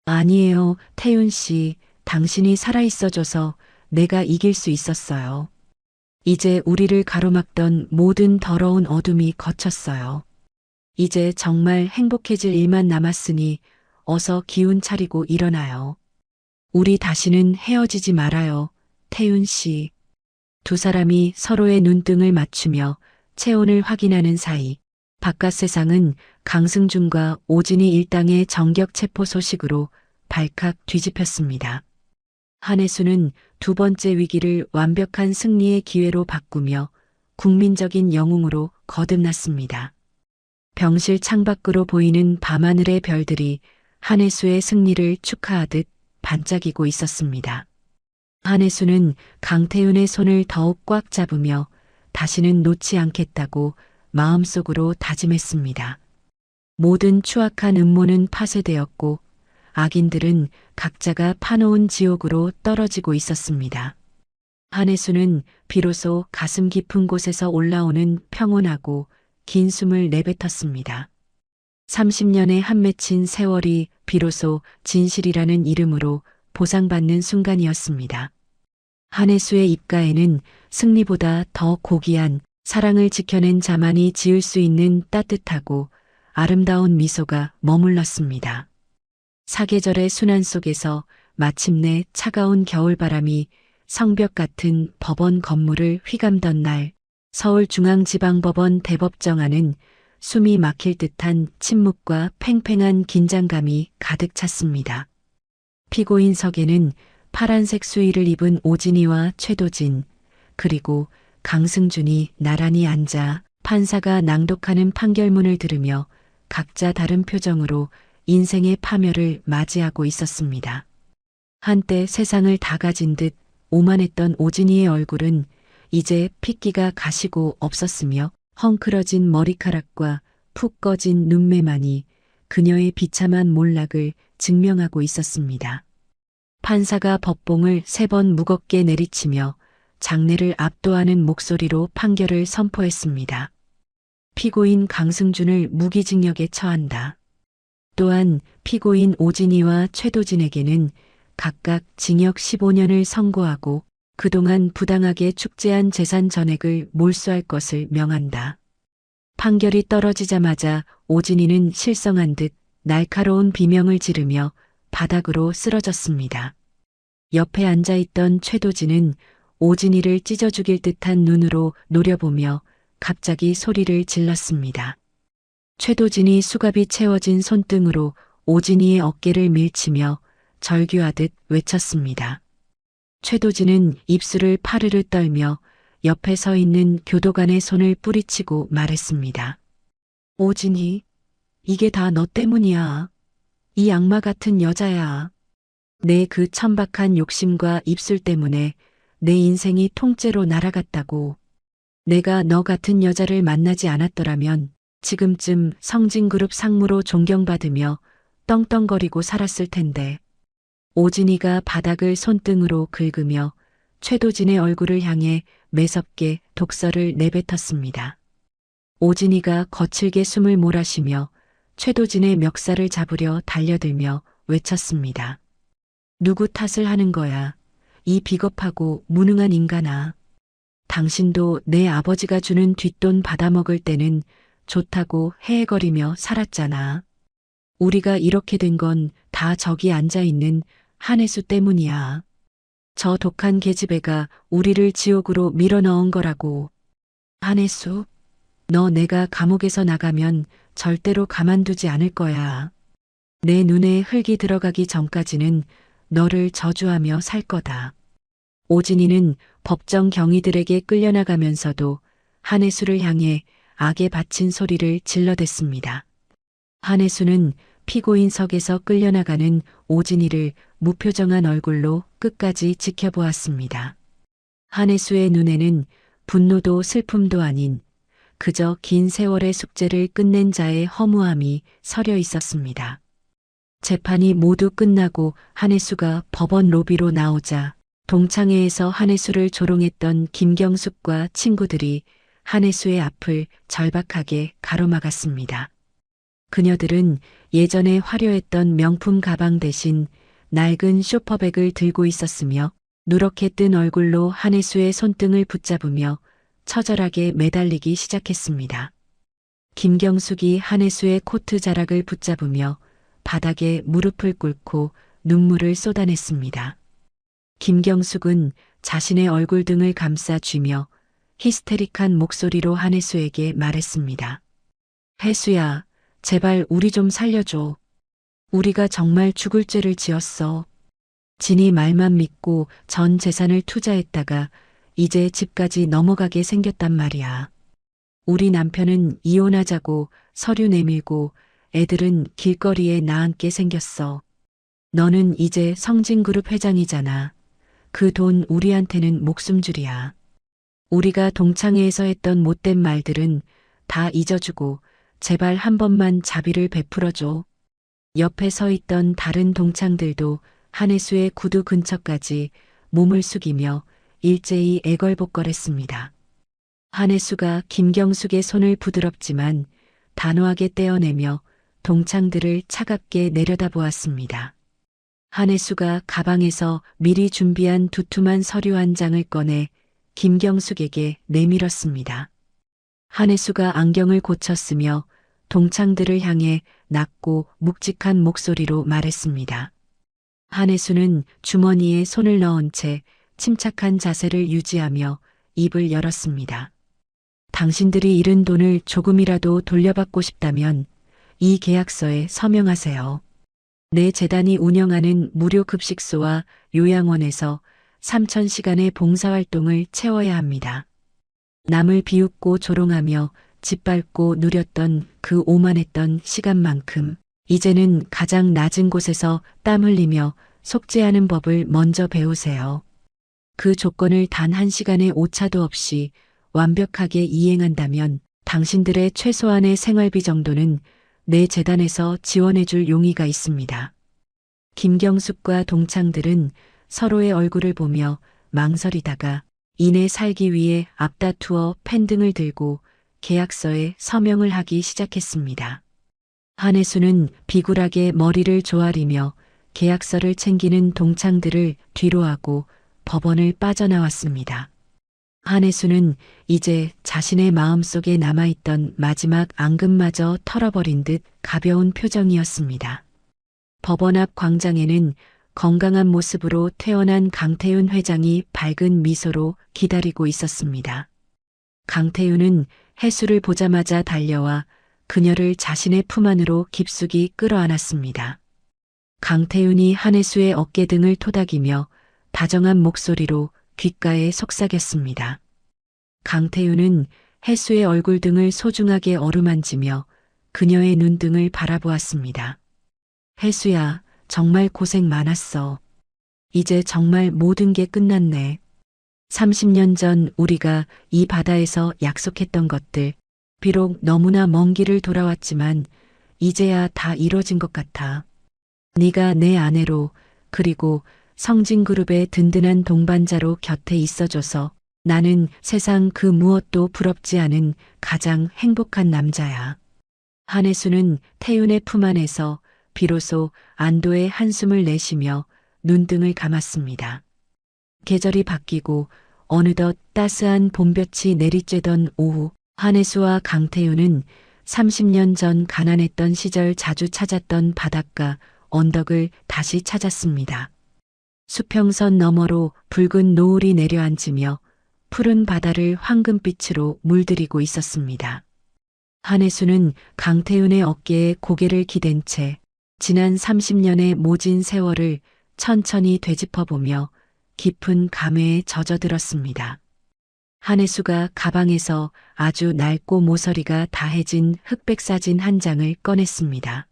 아니에요, 태윤 씨. 당신이 살아있어줘서 내가 이길 수 있었어요. 이제 우리를 가로막던 모든 더러운 어둠이 거쳤어요. 이제 정말 행복해질 일만 남았으니 어서 기운 차리고 일어나요. 우리 다시는 헤어지지 말아요, 태윤 씨. 두 사람이 서로의 눈등을 맞추며 체온을 확인하는 사이 바깥 세상은 강승준과 오진이 일당의 정격 체포 소식으로 발칵 뒤집혔습니다. 한혜수는 두 번째 위기를 완벽한 승리의 기회로 바꾸며 국민적인 영웅으로 거듭났습니다. 병실 창밖으로 보이는 밤하늘의 별들이 한혜수의 승리를 축하하듯 반짝이고 있었습니다. 한혜수는 강태윤의 손을 더욱 꽉 잡으며 다시는 놓지 않겠다고 마음속으로 다짐했습니다. 모든 추악한 음모는 파쇄되었고 악인들은 각자가 파놓은 지옥으로 떨어지고 있었습니다. 한혜수는 비로소 가슴 깊은 곳에서 올라오는 평온하고 긴 숨을 내뱉었습니다. 30년의 한 맺힌 세월이 비로소 진실이라는 이름으로 보상받는 순간이었습니다. 한혜수의 입가에는 승리보다 더 고귀한 사랑을 지켜낸 자만이 지을 수 있는 따뜻하고 아름다운 미소가 머물렀습니다. 사계절의 순환 속에서 마침내 차가운 겨울바람이 성벽 같은 법원 건물을 휘감던 날, 서울중앙지방법원 대법정 안은 숨이 막힐 듯한 침묵과 팽팽한 긴장감이 가득 찼습니다. 피고인석에는 파란색 수의를 입은 오진이와 최도진, 그리고 강승준이 나란히 앉아 판사가 낭독하는 판결문을 들으며 각자 다른 표정으로 인생의 파멸을 맞이하고 있었습니다. 한때 세상을 다 가진 듯 오만했던 오진이의 얼굴은 이제 핏기가 가시고 없었으며 헝클어진 머리카락과 푹 꺼진 눈매만이 그녀의 비참한 몰락을 증명하고 있었습니다. 판사가 법봉을 3번 무겁게 내리치며 장례를 압도하는 목소리로 판결을 선포했습니다. 피고인 강승준을 무기징역에 처한다. 또한 피고인 오진이와 최도진에게는 각각 징역 15년을 선고하고 그동안 부당하게 축제한 재산 전액을 몰수할 것을 명한다. 판결이 떨어지자마자 오진이는 실성한 듯 날카로운 비명을 지르며 바닥으로 쓰러졌습니다. 옆에 앉아있던 최도진은 오진이를 찢어 죽일 듯한 눈으로 노려보며 갑자기 소리를 질렀습니다. 최도진이 수갑이 채워진 손등으로 오진이의 어깨를 밀치며 절규하듯 외쳤습니다. 최도진은 입술을 파르르 떨며 옆에 서 있는 교도관의 손을 뿌리치고 말했습니다. 오진이, 이게 다 너 때문이야. 이 악마 같은 여자야. 내 그 천박한 욕심과 입술 때문에 내 인생이 통째로 날아갔다고. 내가 너 같은 여자를 만나지 않았더라면 지금쯤 성진그룹 상무로 존경받으며 떵떵거리고 살았을 텐데. 오진이가 바닥을 손등으로 긁으며 최도진의 얼굴을 향해 매섭게 독설을 내뱉었습니다. 오진이가 거칠게 숨을 몰아쉬며 최도진의 멱살을 잡으려 달려들며 외쳤습니다. 누구 탓을 하는 거야? 이 비겁하고 무능한 인간아. 당신도 내 아버지가 주는 뒷돈 받아먹을 때는 좋다고 헤헤거리며 살았잖아. 우리가 이렇게 된 건 다 저기 앉아있는 한혜수 때문이야. 저 독한 계집애가 우리를 지옥으로 밀어넣은 거라고. 한혜수, 너 내가 감옥에서 나가면 절대로 가만두지 않을 거야. 내 눈에 흙이 들어가기 전까지는 너를 저주하며 살 거다. 오진이는 법정 경위들에게 끌려나가면서도 한혜수를 향해 악에 바친 소리를 질러댔습니다. 한혜수는 피고인석에서 끌려나가는 오진이를 무표정한 얼굴로 끝까지 지켜보았습니다. 한혜수의 눈에는 분노도 슬픔도 아닌 그저 긴 세월의 숙제를 끝낸 자의 허무함이 서려 있었습니다. 재판이 모두 끝나고 한혜수가 법원 로비로 나오자 동창회에서 한혜수를 조롱했던 김경숙과 친구들이 한혜수의 앞을 절박하게 가로막았습니다. 그녀들은 예전에 화려했던 명품 가방 대신 낡은 쇼퍼백을 들고 있었으며 누렇게 뜬 얼굴로 한혜수의 손등을 붙잡으며 처절하게 매달리기 시작했습니다. 김경숙이 한혜수의 코트 자락을 붙잡으며 바닥에 무릎을 꿇고 눈물을 쏟아냈습니다. 김경숙은 자신의 얼굴 등을 감싸 쥐며 히스테릭한 목소리로 한혜수에게 말했습니다. 혜수야, 제발 우리 좀 살려줘. 우리가 정말 죽을 죄를 지었어. 진이 말만 믿고 전 재산을 투자했다가 이제 집까지 넘어가게 생겼단 말이야. 우리 남편은 이혼하자고 서류 내밀고 애들은 길거리에 나앉게 생겼어. 너는 이제 성진그룹 회장이잖아. 그 돈 우리한테는 목숨줄이야. 우리가 동창회에서 했던 못된 말들은 다 잊어주고 제발 한 번만 자비를 베풀어줘. 옆에 서 있던 다른 동창들도 한혜수의 구두 근처까지 몸을 숙이며 일제히 애걸복걸했습니다. 한혜수가 김경숙의 손을 부드럽지만 단호하게 떼어내며 동창들을 차갑게 내려다보았습니다. 한혜수가 가방에서 미리 준비한 두툼한 서류 한 장을 꺼내 김경숙에게 내밀었습니다. 한혜수가 안경을 고쳤으며 동창들을 향해 낮고 묵직한 목소리로 말했습니다. 한혜수는 주머니에 손을 넣은 채 침착한 자세를 유지하며 입을 열었습니다. 당신들이 잃은 돈을 조금이라도 돌려받고 싶다면 이 계약서에 서명하세요. 내 재단이 운영하는 무료 급식소와 요양원에서 3,000시간의 봉사활동을 채워야 합니다. 남을 비웃고 조롱하며 짓밟고 누렸던 그 오만했던 시간만큼 이제는 가장 낮은 곳에서 땀 흘리며 속죄하는 법을 먼저 배우세요. 그 조건을 단 1시간의 오차도 없이 완벽하게 이행한다면 당신들의 최소한의 생활비 정도는 내 재단에서 지원해줄 용의가 있습니다. 김경숙과 동창들은 서로의 얼굴을 보며 망설이다가 이내 살기 위해 앞다투어 펜 등을 들고 계약서에 서명을 하기 시작했습니다. 한혜수는 비굴하게 머리를 조아리며 계약서를 챙기는 동창들을 뒤로하고 법원을 빠져나왔습니다. 한혜수는 이제 자신의 마음속에 남아있던 마지막 앙금마저 털어버린 듯 가벼운 표정이었습니다. 법원 앞 광장에는 건강한 모습으로 퇴원한 강태윤 회장이 밝은 미소로 기다리고 있었습니다. 강태윤은 혜수를 보자마자 달려와 그녀를 자신의 품 안으로 깊숙이 끌어안았습니다. 강태윤이 한혜수의 어깨 등을 토닥이며 다정한 목소리로 귓가에 속삭였습니다. 강태윤은 혜수의 얼굴 등을 소중하게 어루만지며 그녀의 눈등을 바라보았습니다. 혜수야, 정말 고생 많았어. 이제 정말 모든 게 끝났네. 30년 전 우리가 이 바다에서 약속했던 것들, 비록 너무나 먼 길을 돌아왔지만 이제야 다 이뤄진 것 같아. 네가 내 아내로 그리고 성진그룹의 든든한 동반자로 곁에 있어줘서 나는 세상 그 무엇도 부럽지 않은 가장 행복한 남자야. 한혜수는 태윤의 품 안에서 비로소 안도의 한숨을 내쉬며 눈등을 감았습니다. 계절이 바뀌고 어느덧 따스한 봄볕이 내리쬐던 오후, 한혜수와 강태윤은 30년 전 가난했던 시절 자주 찾았던 바닷가 언덕을 다시 찾았습니다. 수평선 너머로 붉은 노을이 내려앉으며 푸른 바다를 황금빛으로 물들이고 있었습니다. 한혜수는 강태윤의 어깨에 고개를 기댄 채 지난 30년의 모진 세월을 천천히 되짚어보며 깊은 감회에 젖어들었습니다. 한혜수가 가방에서 아주 낡고 모서리가 다해진 흑백 사진 한 장을 꺼냈습니다.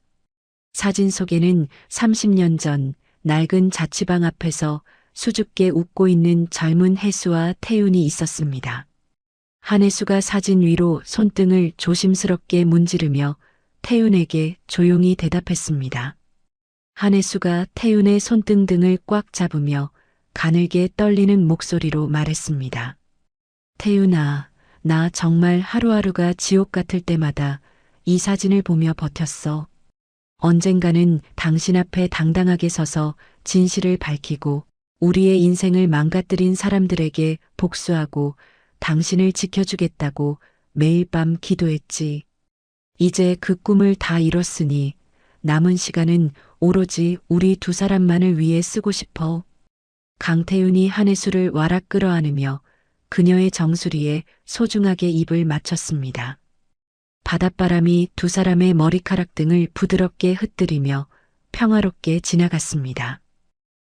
사진 속에는 30년 전 낡은 자취방 앞에서 수줍게 웃고 있는 젊은 혜수와 태윤이 있었습니다. 한혜수가 사진 위로 손등을 조심스럽게 문지르며 태윤에게 조용히 대답했습니다. 한혜수가 태윤의 손등 등을 꽉 잡으며 가늘게 떨리는 목소리로 말했습니다. 태윤아, 나 정말 하루하루가 지옥 같을 때마다 이 사진을 보며 버텼어. 언젠가는 당신 앞에 당당하게 서서 진실을 밝히고 우리의 인생을 망가뜨린 사람들에게 복수하고 당신을 지켜주겠다고 매일 밤 기도했지. 이제 그 꿈을 다 이뤘으니 남은 시간은 오로지 우리 두 사람만을 위해 쓰고 싶어. 강태윤이 한혜수를 와락 끌어안으며 그녀의 정수리에 소중하게 입을 맞췄습니다. 바닷바람이 두 사람의 머리카락 등을 부드럽게 흩뜨리며 평화롭게 지나갔습니다.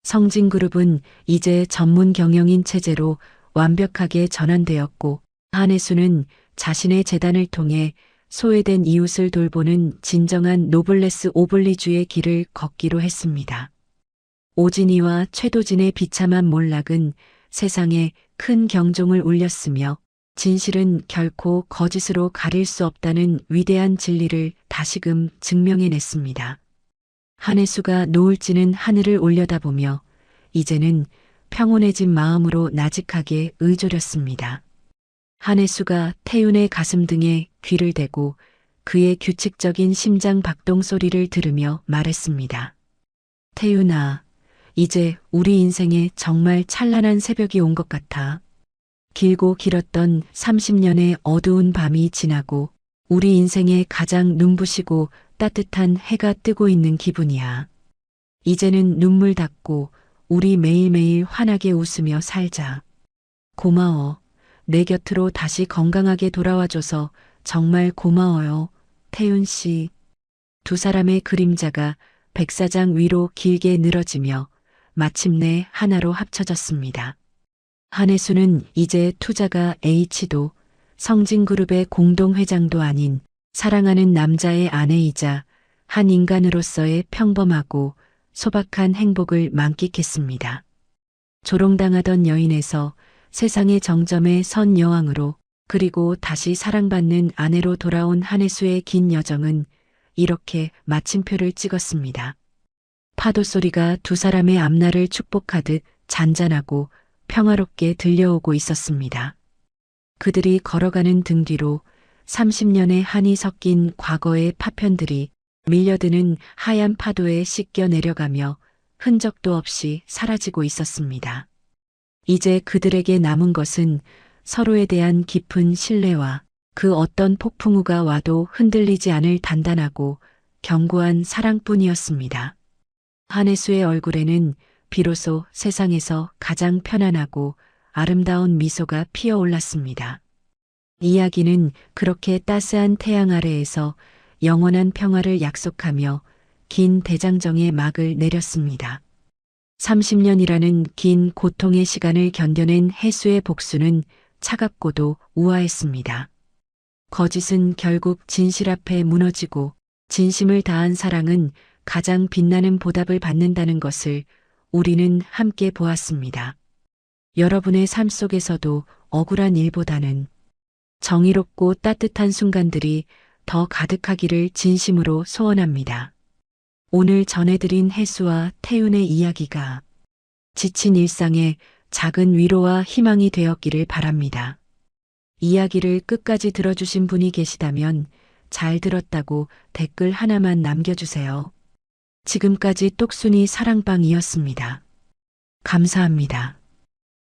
성진그룹은 이제 전문 경영인 체제로 완벽하게 전환되었고 한혜수는 자신의 재단을 통해 소외된 이웃을 돌보는 진정한 노블레스 오블리주의 길을 걷기로 했습니다. 오진이와 최도진의 비참한 몰락은 세상에 큰 경종을 울렸으며 진실은 결코 거짓으로 가릴 수 없다는 위대한 진리를 다시금 증명해냈습니다. 한혜수가 노을지는 하늘을 올려다보며 이제는 평온해진 마음으로 나직하게 의조렸습니다. 한혜수가 태윤의 가슴 등에 귀를 대고 그의 규칙적인 심장 박동 소리를 들으며 말했습니다. 태윤아, 이제 우리 인생에 정말 찬란한 새벽이 온 것 같아. 길고 길었던 30년의 어두운 밤이 지나고 우리 인생에 가장 눈부시고 따뜻한 해가 뜨고 있는 기분이야. 이제는 눈물 닦고 우리 매일매일 환하게 웃으며 살자. 고마워. 내 곁으로 다시 건강하게 돌아와줘서 정말 고마워요. 태윤 씨. 두 사람의 그림자가 백사장 위로 길게 늘어지며 마침내 하나로 합쳐졌습니다. 한혜수는 이제 투자가 H도 성진그룹의 공동회장도 아닌 사랑하는 남자의 아내이자 한 인간으로서의 평범하고 소박한 행복을 만끽했습니다. 조롱당하던 여인에서 세상의 정점에 선 여왕으로 그리고 다시 사랑받는 아내로 돌아온 한혜수의 긴 여정은 이렇게 마침표를 찍었습니다. 파도 소리가 두 사람의 앞날을 축복하듯 잔잔하고 평화롭게 들려오고 있었습니다. 그들이 걸어가는 등 뒤로 30년의 한이 섞인 과거의 파편들이 밀려드는 하얀 파도에 씻겨 내려가며 흔적도 없이 사라지고 있었습니다. 이제 그들에게 남은 것은 서로에 대한 깊은 신뢰와 그 어떤 폭풍우가 와도 흔들리지 않을 단단하고 견고한 사랑뿐이었습니다. 한혜수의 얼굴에는 비로소 세상에서 가장 편안하고 아름다운 미소가 피어올랐습니다. 이야기는 그렇게 따스한 태양 아래에서 영원한 평화를 약속하며 긴 대장정의 막을 내렸습니다. 30년이라는 긴 고통의 시간을 견뎌낸 혜수의 복수는 차갑고도 우아했습니다. 거짓은 결국 진실 앞에 무너지고 진심을 다한 사랑은 가장 빛나는 보답을 받는다는 것을 우리는 함께 보았습니다. 여러분의 삶 속에서도 억울한 일보다는 정의롭고 따뜻한 순간들이 더 가득하기를 진심으로 소원합니다. 오늘 전해드린 혜수와 태윤의 이야기가 지친 일상에 작은 위로와 희망이 되었기를 바랍니다. 이야기를 끝까지 들어주신 분이 계시다면 잘 들었다고 댓글 하나만 남겨주세요. 지금까지 똑순이 사랑방이었습니다. 감사합니다.